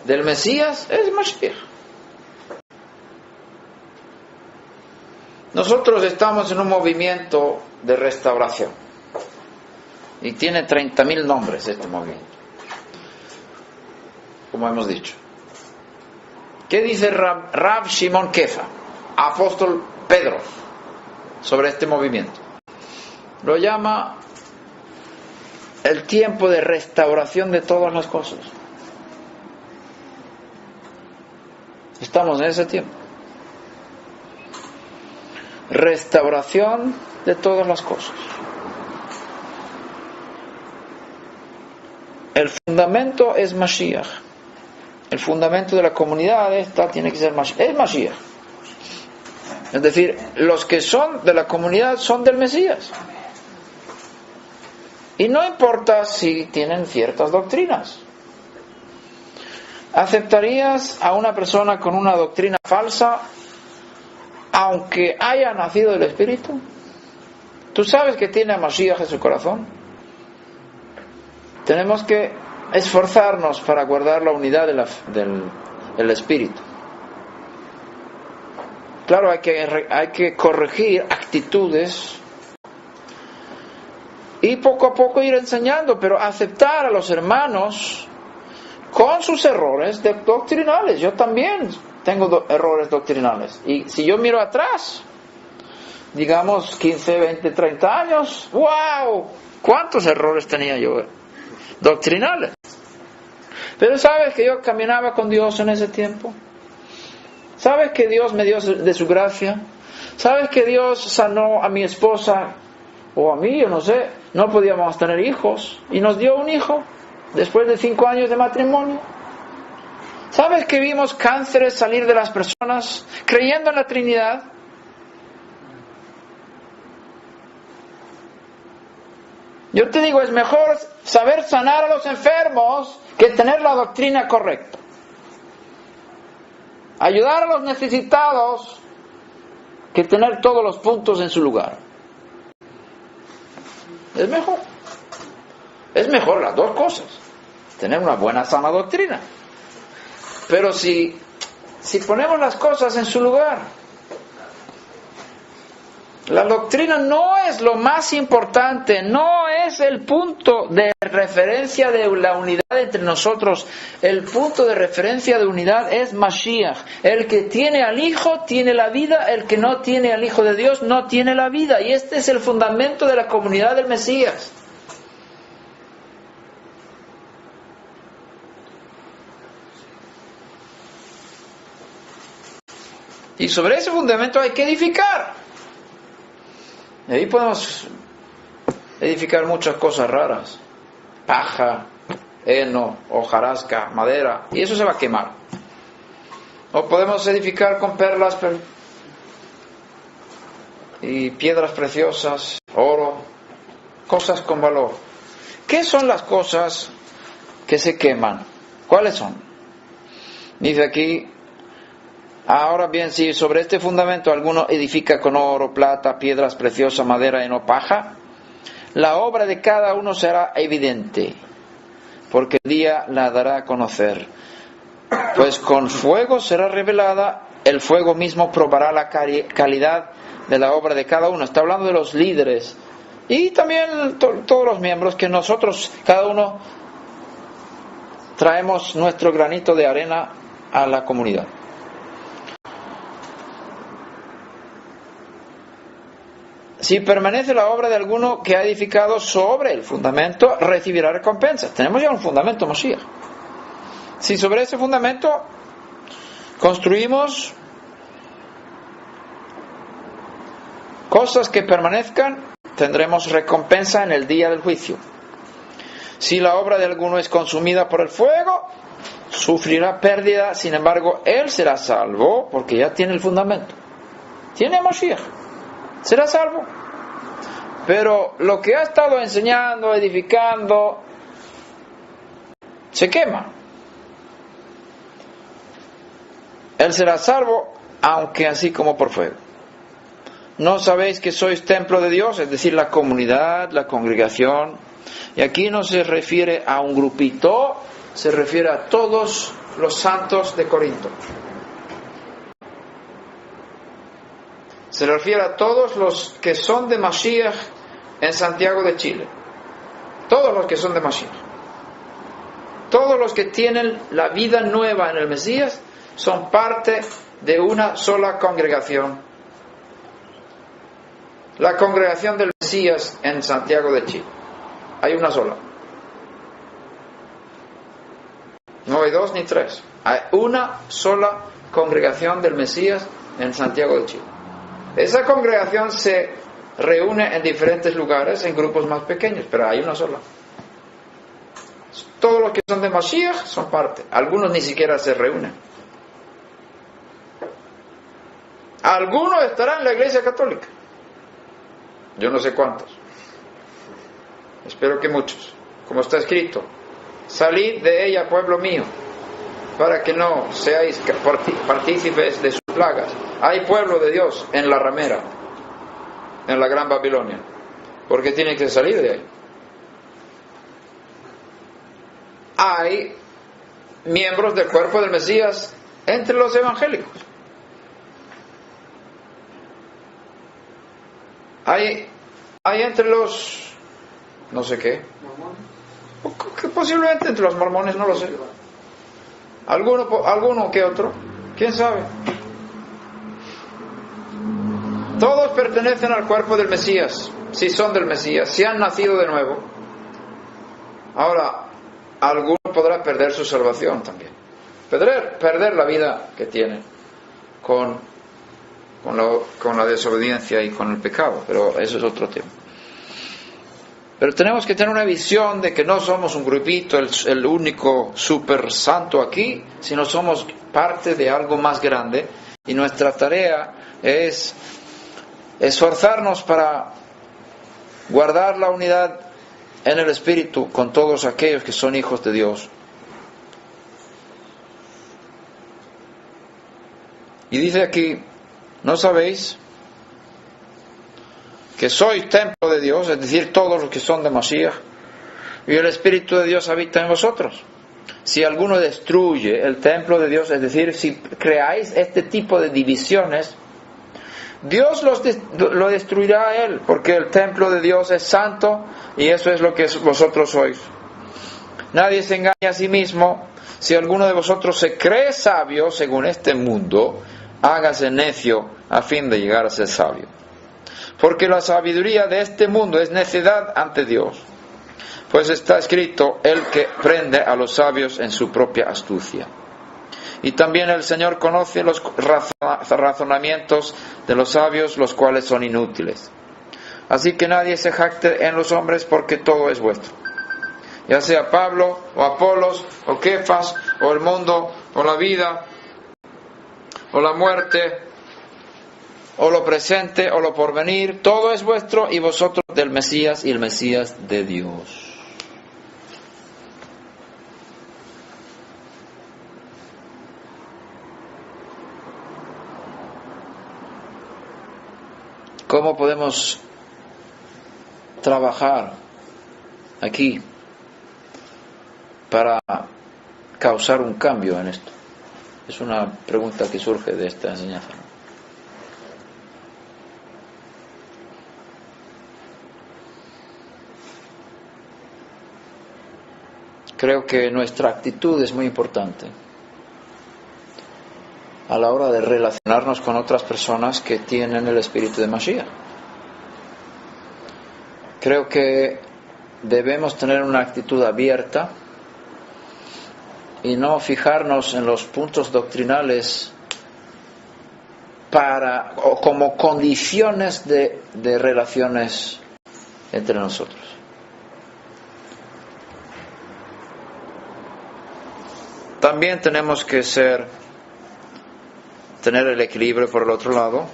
S1: del Mesías? Es Mashiach. Nosotros estamos en un movimiento de restauración. Y tiene 30.000 nombres este movimiento, como hemos dicho. ¿Qué dice Rav Shimon Kefa, apóstol Pedro, sobre este movimiento? Lo llama el tiempo de restauración de todas las cosas. Estamos en ese tiempo. Restauración de todas las cosas. El fundamento es Mashiach. El fundamento de la comunidad esta tiene que ser Mashiach. Es Mashiach. Es decir, los que son de la comunidad son del Mesías. Y no importa si tienen ciertas doctrinas. ¿Aceptarías a una persona con una doctrina falsa aunque haya nacido del Espíritu? ¿Tú sabes que tiene a Mashiach en su corazón? Tenemos que esforzarnos para guardar la unidad del Espíritu. Claro, hay que corregir actitudes y poco a poco ir enseñando, pero aceptar a los hermanos con sus errores doctrinales. Yo también tengo errores doctrinales. Y si yo miro atrás, digamos 15, 20, 30 años, ¡wow! ¿Cuántos errores tenía yo doctrinales? Pero ¿sabes que yo caminaba con Dios en ese tiempo? ¿Sabes que Dios me dio de su gracia? ¿Sabes que Dios sanó a mi esposa? O a mí, yo no sé, no podíamos tener hijos y nos dio un hijo después de 5 años de matrimonio. ¿Sabes que vimos cánceres salir de las personas creyendo en la Trinidad? Yo te digo, es mejor saber sanar a los enfermos que tener la doctrina correcta. Ayudar a los necesitados que tener todos los puntos en su lugar. Es mejor. Es mejor las dos cosas. Tener una buena sana doctrina. Pero si ponemos las cosas en su lugar, la doctrina no es lo más importante, no es el punto de referencia de la unidad entre nosotros. El punto de referencia de unidad es Mashiach. El que tiene al Hijo tiene la vida, el que no tiene al Hijo de Dios no tiene la vida. Y este es el fundamento de la comunidad del Mesías. Y sobre ese fundamento hay que edificar. Y ahí podemos edificar muchas cosas raras. Paja, heno, hojarasca, madera. Y eso se va a quemar. O podemos edificar con perlas y piedras preciosas, oro, cosas con valor. ¿Qué son las cosas que se queman? ¿Cuáles son? Dice aquí: ahora bien, si sobre este fundamento alguno edifica con oro, plata, piedras preciosas, madera y no paja, la obra de cada uno será evidente, porque el día la dará a conocer. Pues con fuego será revelada, el fuego mismo probará la calidad de la obra de cada uno. Está hablando de los líderes y también todos los miembros, que nosotros, cada uno, traemos nuestro granito de arena a la comunidad. Si permanece la obra de alguno que ha edificado sobre el fundamento, recibirá recompensa. Tenemos ya un fundamento, Moshiach. Si sobre ese fundamento construimos cosas que permanezcan, tendremos recompensa en el día del juicio. Si la obra de alguno es consumida por el fuego, sufrirá pérdida. Sin embargo, él será salvo porque ya tiene el fundamento. Tiene Moshiach. Será salvo. Pero lo que ha estado enseñando, edificando, se quema. Él será salvo, aunque así como por fuego. ¿No sabéis que sois templo de Dios? Es decir, la comunidad, la congregación. Y aquí no se refiere a un grupito, se refiere a todos los santos de Corinto. Se refiere a todos los que son de Mashiach en Santiago de Chile. Todos los que son de Mashiach. Todos los que tienen la vida nueva en el Mesías son parte de una sola congregación. La congregación del Mesías en Santiago de Chile. Hay una sola. No hay dos ni tres. Hay una sola congregación del Mesías en Santiago de Chile. Esa congregación se reúne en diferentes lugares, en grupos más pequeños, pero hay una sola. Todos los que son de Mashiach son parte. Algunos ni siquiera se reúnen. Algunos estarán en la Iglesia Católica. Yo no sé cuántos. Espero que muchos. Como está escrito: salid de ella, pueblo mío, para que no seáis partícipes de sus plagas. Hay pueblo de Dios en la ramera, en la Gran Babilonia, porque tienen que salir de ahí. Hay miembros del cuerpo del Mesías entre los evangélicos. Hay entre los no sé qué, posiblemente entre los mormones, no lo sé. Alguno que otro, quién sabe. Todos pertenecen al cuerpo del Mesías, si son del Mesías, si han nacido de nuevo. Ahora, alguno podrá perder su salvación también, perder la vida que tiene con la desobediencia y con el pecado, pero eso es otro tema. Pero tenemos que tener una visión de que no somos un grupito, el único super santo aquí, sino somos parte de algo más grande, y nuestra tarea es esforzarnos para guardar la unidad en el Espíritu con todos aquellos que son hijos de Dios. Y dice aquí, ¿no sabéis que sois templo de Dios, es decir, todos los que son de Mashiach, y el Espíritu de Dios habita en vosotros? Si alguno destruye el templo de Dios, es decir, si creáis este tipo de divisiones, Dios lo destruirá a él, porque el templo de Dios es santo y eso es lo que vosotros sois. Nadie se engaña a sí mismo. Si alguno de vosotros se cree sabio según este mundo, hágase necio a fin de llegar a ser sabio. Porque la sabiduría de este mundo es necedad ante Dios. Pues está escrito, el que prende a los sabios en su propia astucia. Y también el Señor conoce los razonamientos de los sabios, los cuales son inútiles. Así que nadie se jacte en los hombres, porque todo es vuestro. Ya sea Pablo, o Apolos, o Kefas, o el mundo, o la vida, o la muerte, o lo presente, o lo porvenir, todo es vuestro, y vosotros del Mesías, y el Mesías de Dios. ¿Cómo podemos trabajar aquí para causar un cambio en esto? Es una pregunta que surge de esta enseñanza. Creo que nuestra actitud es muy importante a la hora de relacionarnos con otras personas que tienen el espíritu de Mashiach. Creo que debemos tener una actitud abierta y no fijarnos en los puntos doctrinales o como condiciones de relaciones entre nosotros. También tenemos que tener el equilibrio por el otro lado.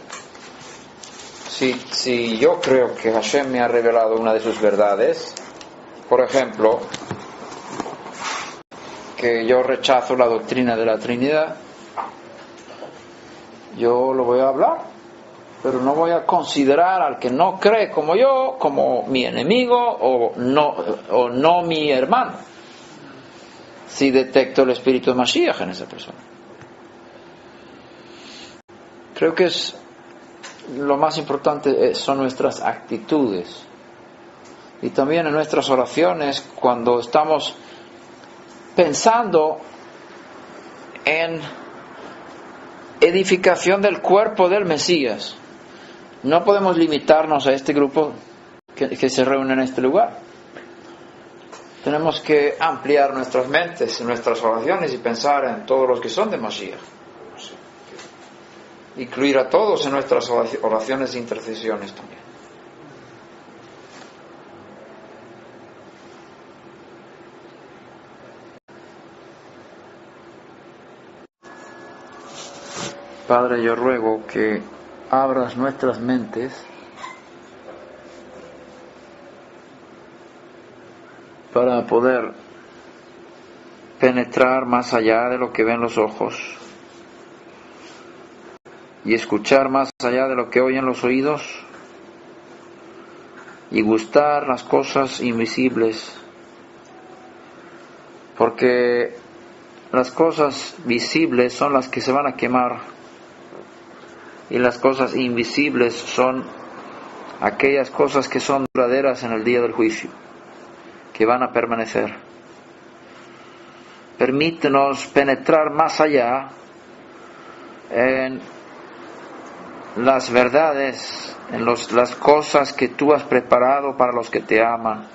S1: Si yo creo que Hashem me ha revelado una de sus verdades, por ejemplo, que yo rechazo la doctrina de la Trinidad, yo lo voy a hablar, pero no voy a considerar al que no cree como yo como mi enemigo o no mi hermano, si detecto el espíritu de Mashiach en esa persona. Creo que lo más importante son nuestras actitudes y también en nuestras oraciones cuando estamos pensando en edificación del cuerpo del Mesías. No podemos limitarnos a este grupo que se reúne en este lugar. Tenemos que ampliar nuestras mentes, nuestras oraciones y pensar en todos los que son de Mashiach. Incluir a todos en nuestras oraciones e intercesiones también. Padre, yo ruego que abras nuestras mentes para poder penetrar más allá de lo que ven los ojos y escuchar más allá de lo que oyen los oídos y gustar las cosas invisibles, porque las cosas visibles son las que se van a quemar y las cosas invisibles son aquellas cosas que son duraderas en el día del juicio, que van a permanecer. Permítenos penetrar más allá en las verdades, en las cosas que tú has preparado para los que te aman.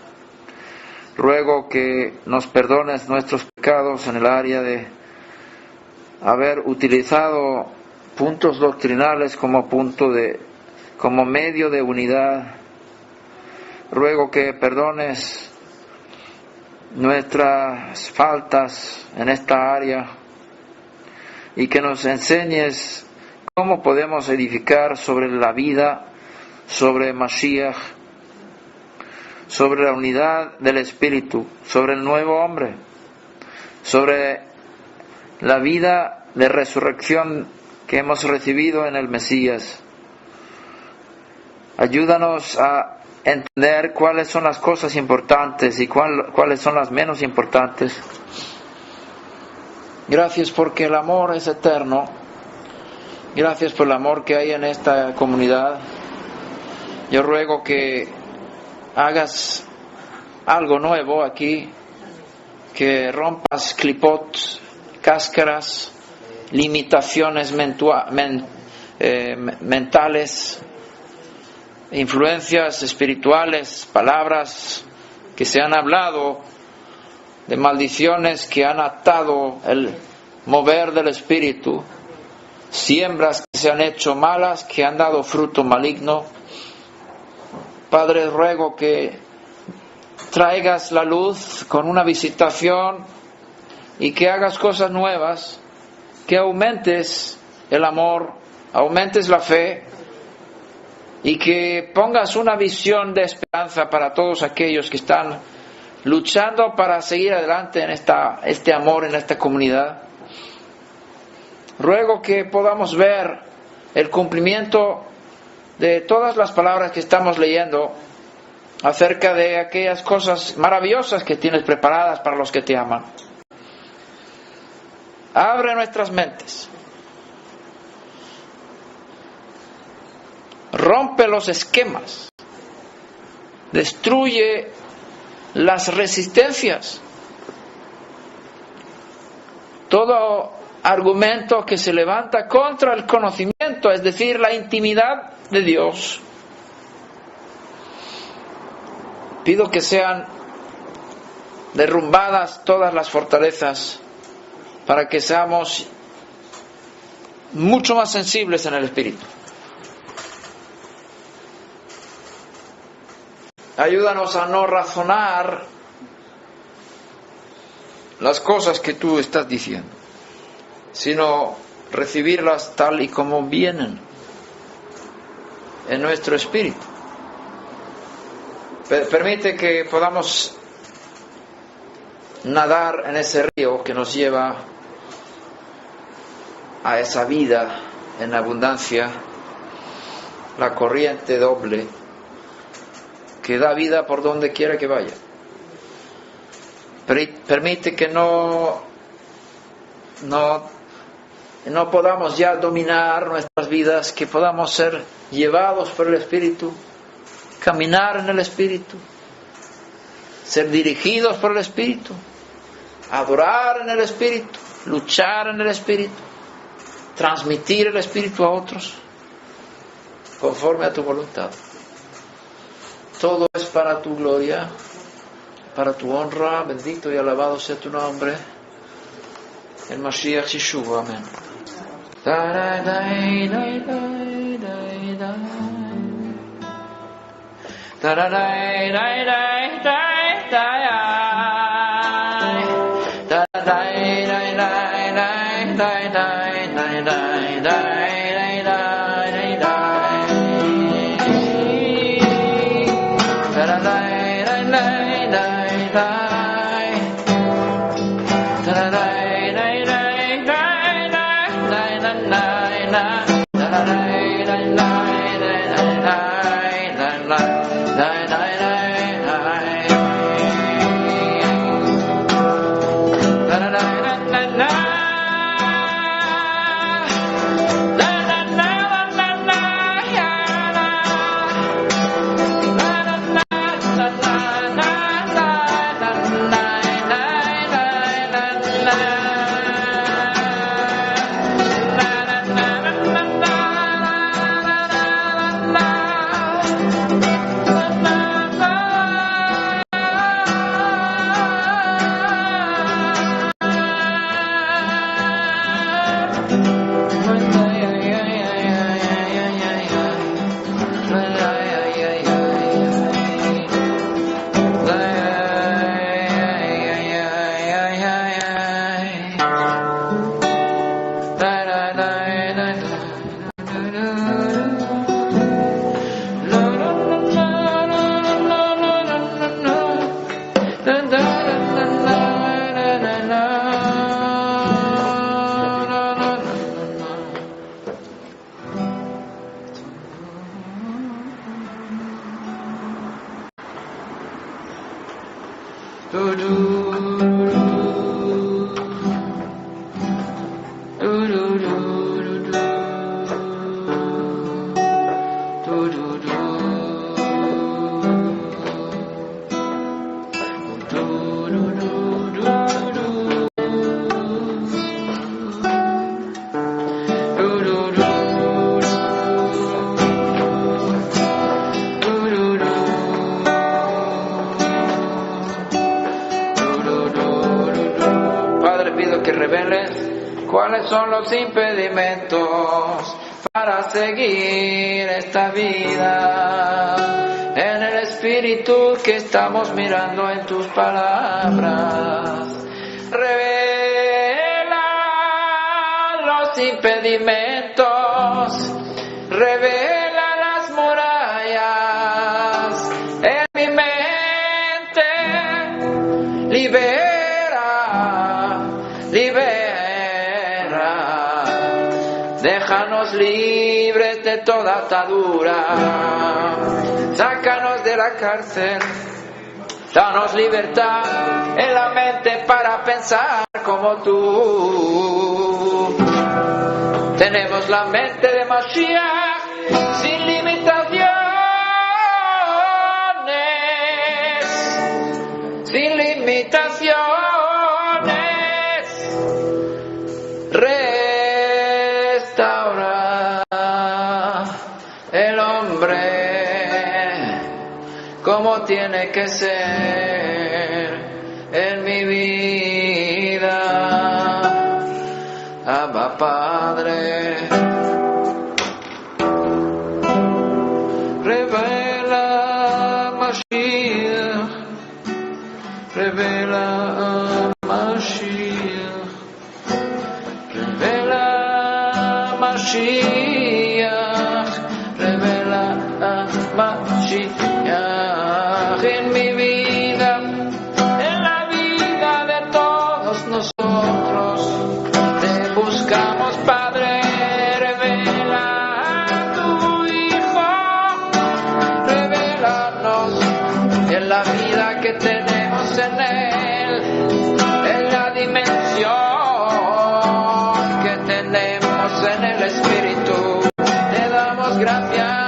S1: Ruego que nos perdones nuestros pecados en el área de haber utilizado puntos doctrinales como medio de unidad, ruego que perdones nuestras faltas en esta área y que nos enseñes cómo podemos edificar sobre la vida, sobre Mashiach, sobre la unidad del Espíritu, sobre el nuevo hombre, sobre la vida de resurrección que hemos recibido en el Mesías. Ayúdanos a entender cuáles son las cosas importantes y cuáles son las menos importantes. Gracias porque el amor es eterno. Gracias por el amor que hay en esta comunidad. Yo ruego que hagas algo nuevo aquí, que rompas clipot, cáscaras, limitaciones mentales, influencias espirituales, palabras que se han hablado, de maldiciones que han atado el mover del Espíritu, siembras que se han hecho malas, que han dado fruto maligno. Padre, ruego que traigas la luz con una visitación y que hagas cosas nuevas, que aumentes el amor, aumentes la fe y que pongas una visión de esperanza para todos aquellos que están luchando para seguir adelante en este amor, en esta comunidad. Ruego que podamos ver el cumplimiento de todas las palabras que estamos leyendo acerca de aquellas cosas maravillosas que tienes preparadas para los que te aman. Abre nuestras mentes. Rompe los esquemas. Destruye las resistencias. Todo argumento que se levanta contra el conocimiento, es decir, la intimidad de Dios. Pido que sean derrumbadas todas las fortalezas para que seamos mucho más sensibles en el Espíritu. Ayúdanos a no razonar las cosas que tú estás diciendo, sino recibirlas tal y como vienen en nuestro espíritu. Permite que podamos nadar en ese río que nos lleva a esa vida en abundancia, la corriente doble que da vida por donde quiera que vaya. Permite que no podamos ya dominar nuestras vidas, que podamos ser llevados por el Espíritu, caminar en el Espíritu, ser dirigidos por el Espíritu, adorar en el Espíritu, luchar en el Espíritu, transmitir el Espíritu a otros, conforme a tu voluntad. Todo es para tu gloria, para tu honra. Bendito y alabado sea tu nombre. En Mashiach Yeshua. Amén.
S2: Na
S1: ¿Cuáles son los impedimentos para seguir esta vida en el espíritu que estamos mirando en tus palabras? Revela los impedimentos, revela las murallas en mi mente, libera, déjanos libres de toda atadura, sácanos de la cárcel, danos libertad en la mente para pensar como tú. Tenemos la mente de Mashiach sin limitaciones, sin limitaciones. Como tiene que ser en mi vida, Abba Padre, revela Mashiach, revela Mashiach, revela Mashiach, revela Mashiach. En mi vida, en la vida de todos nosotros, te buscamos, Padre, revela a tu Hijo, revélanos en la vida que tenemos en Él, en la dimensión que tenemos en el Espíritu. Te damos gracias.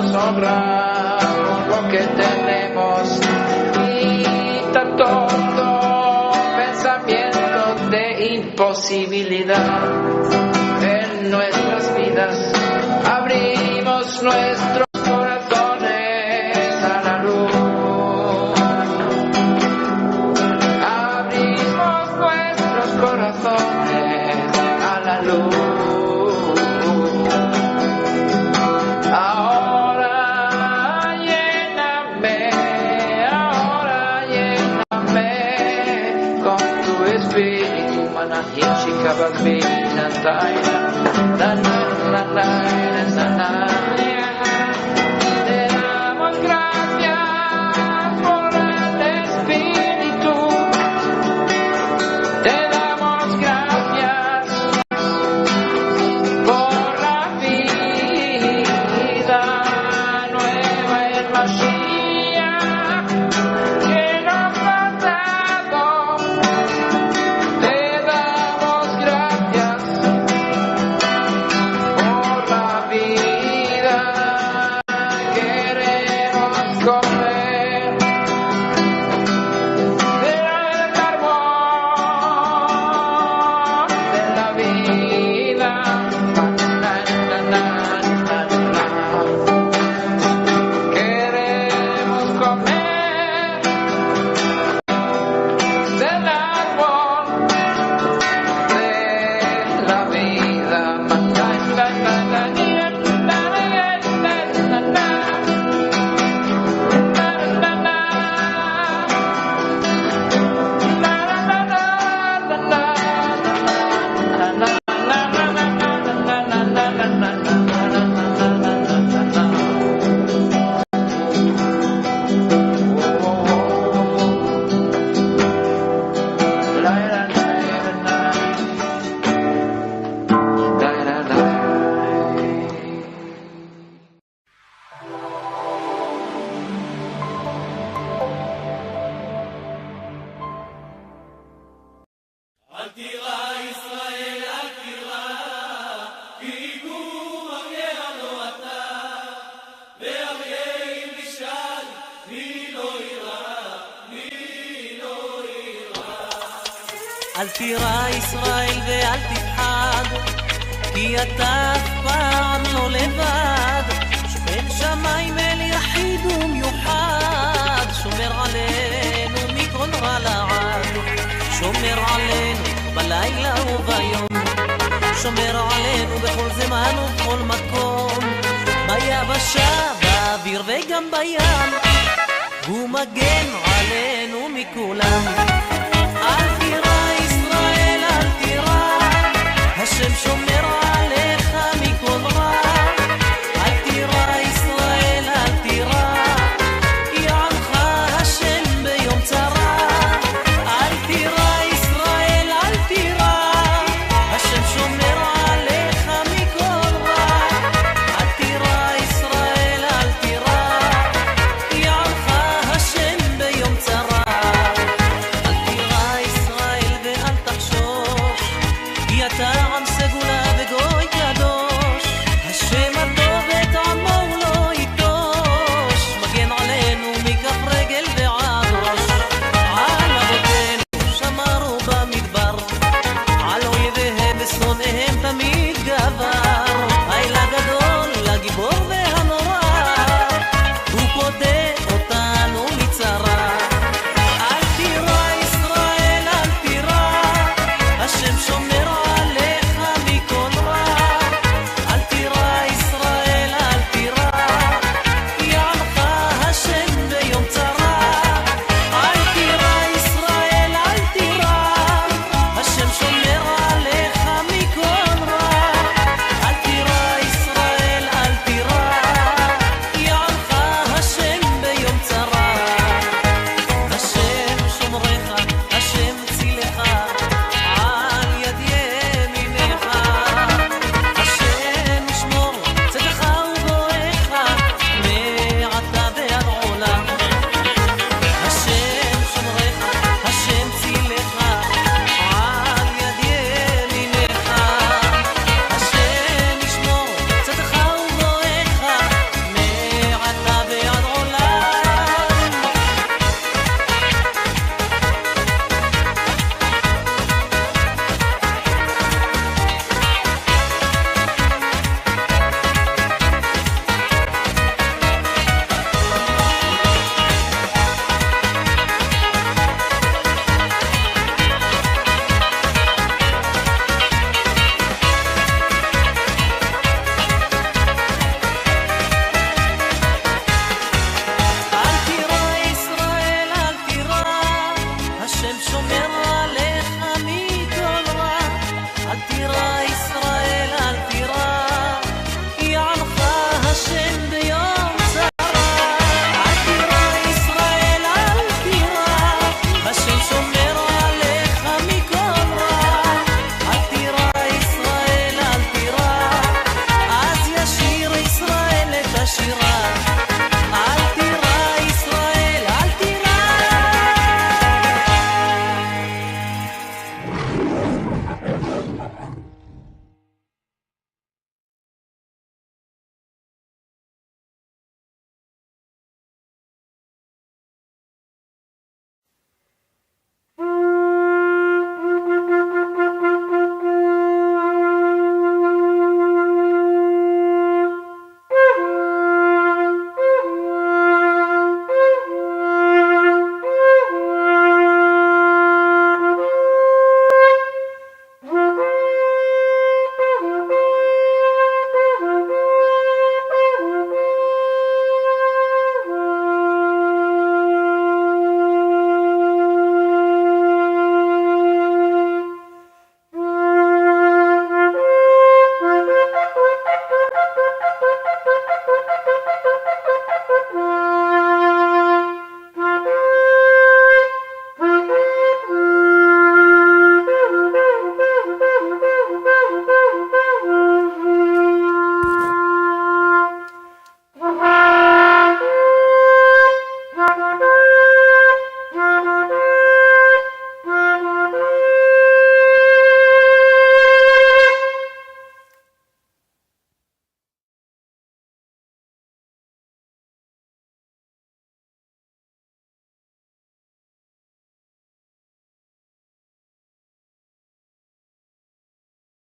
S1: Honra lo que tenemos, quita todo pensamiento de imposibilidad en nuestras vidas, abrimos nuestros corazones a la luz, abrimos nuestros corazones a la luz. Te damos gracias por el Espíritu, te damos gracias por la vida nueva en Mashiach que nos has dado. Te damos gracias por la vida, queremos comer del árbol de la vida. Queremos comer del árbol de la vida.
S2: אל תירא ישראל ואל תפחד, כי אתה אף פעם לא לבד. שומר שמיים אל יחיד ומיוחד, שומר עלינו מכל רע לעד. שומר עלינו בלילה וביום, שומר עלינו בכל זמן ובכל מקום, ביבשה, באוויר וגם בים, הוא מגן עלינו מכולם.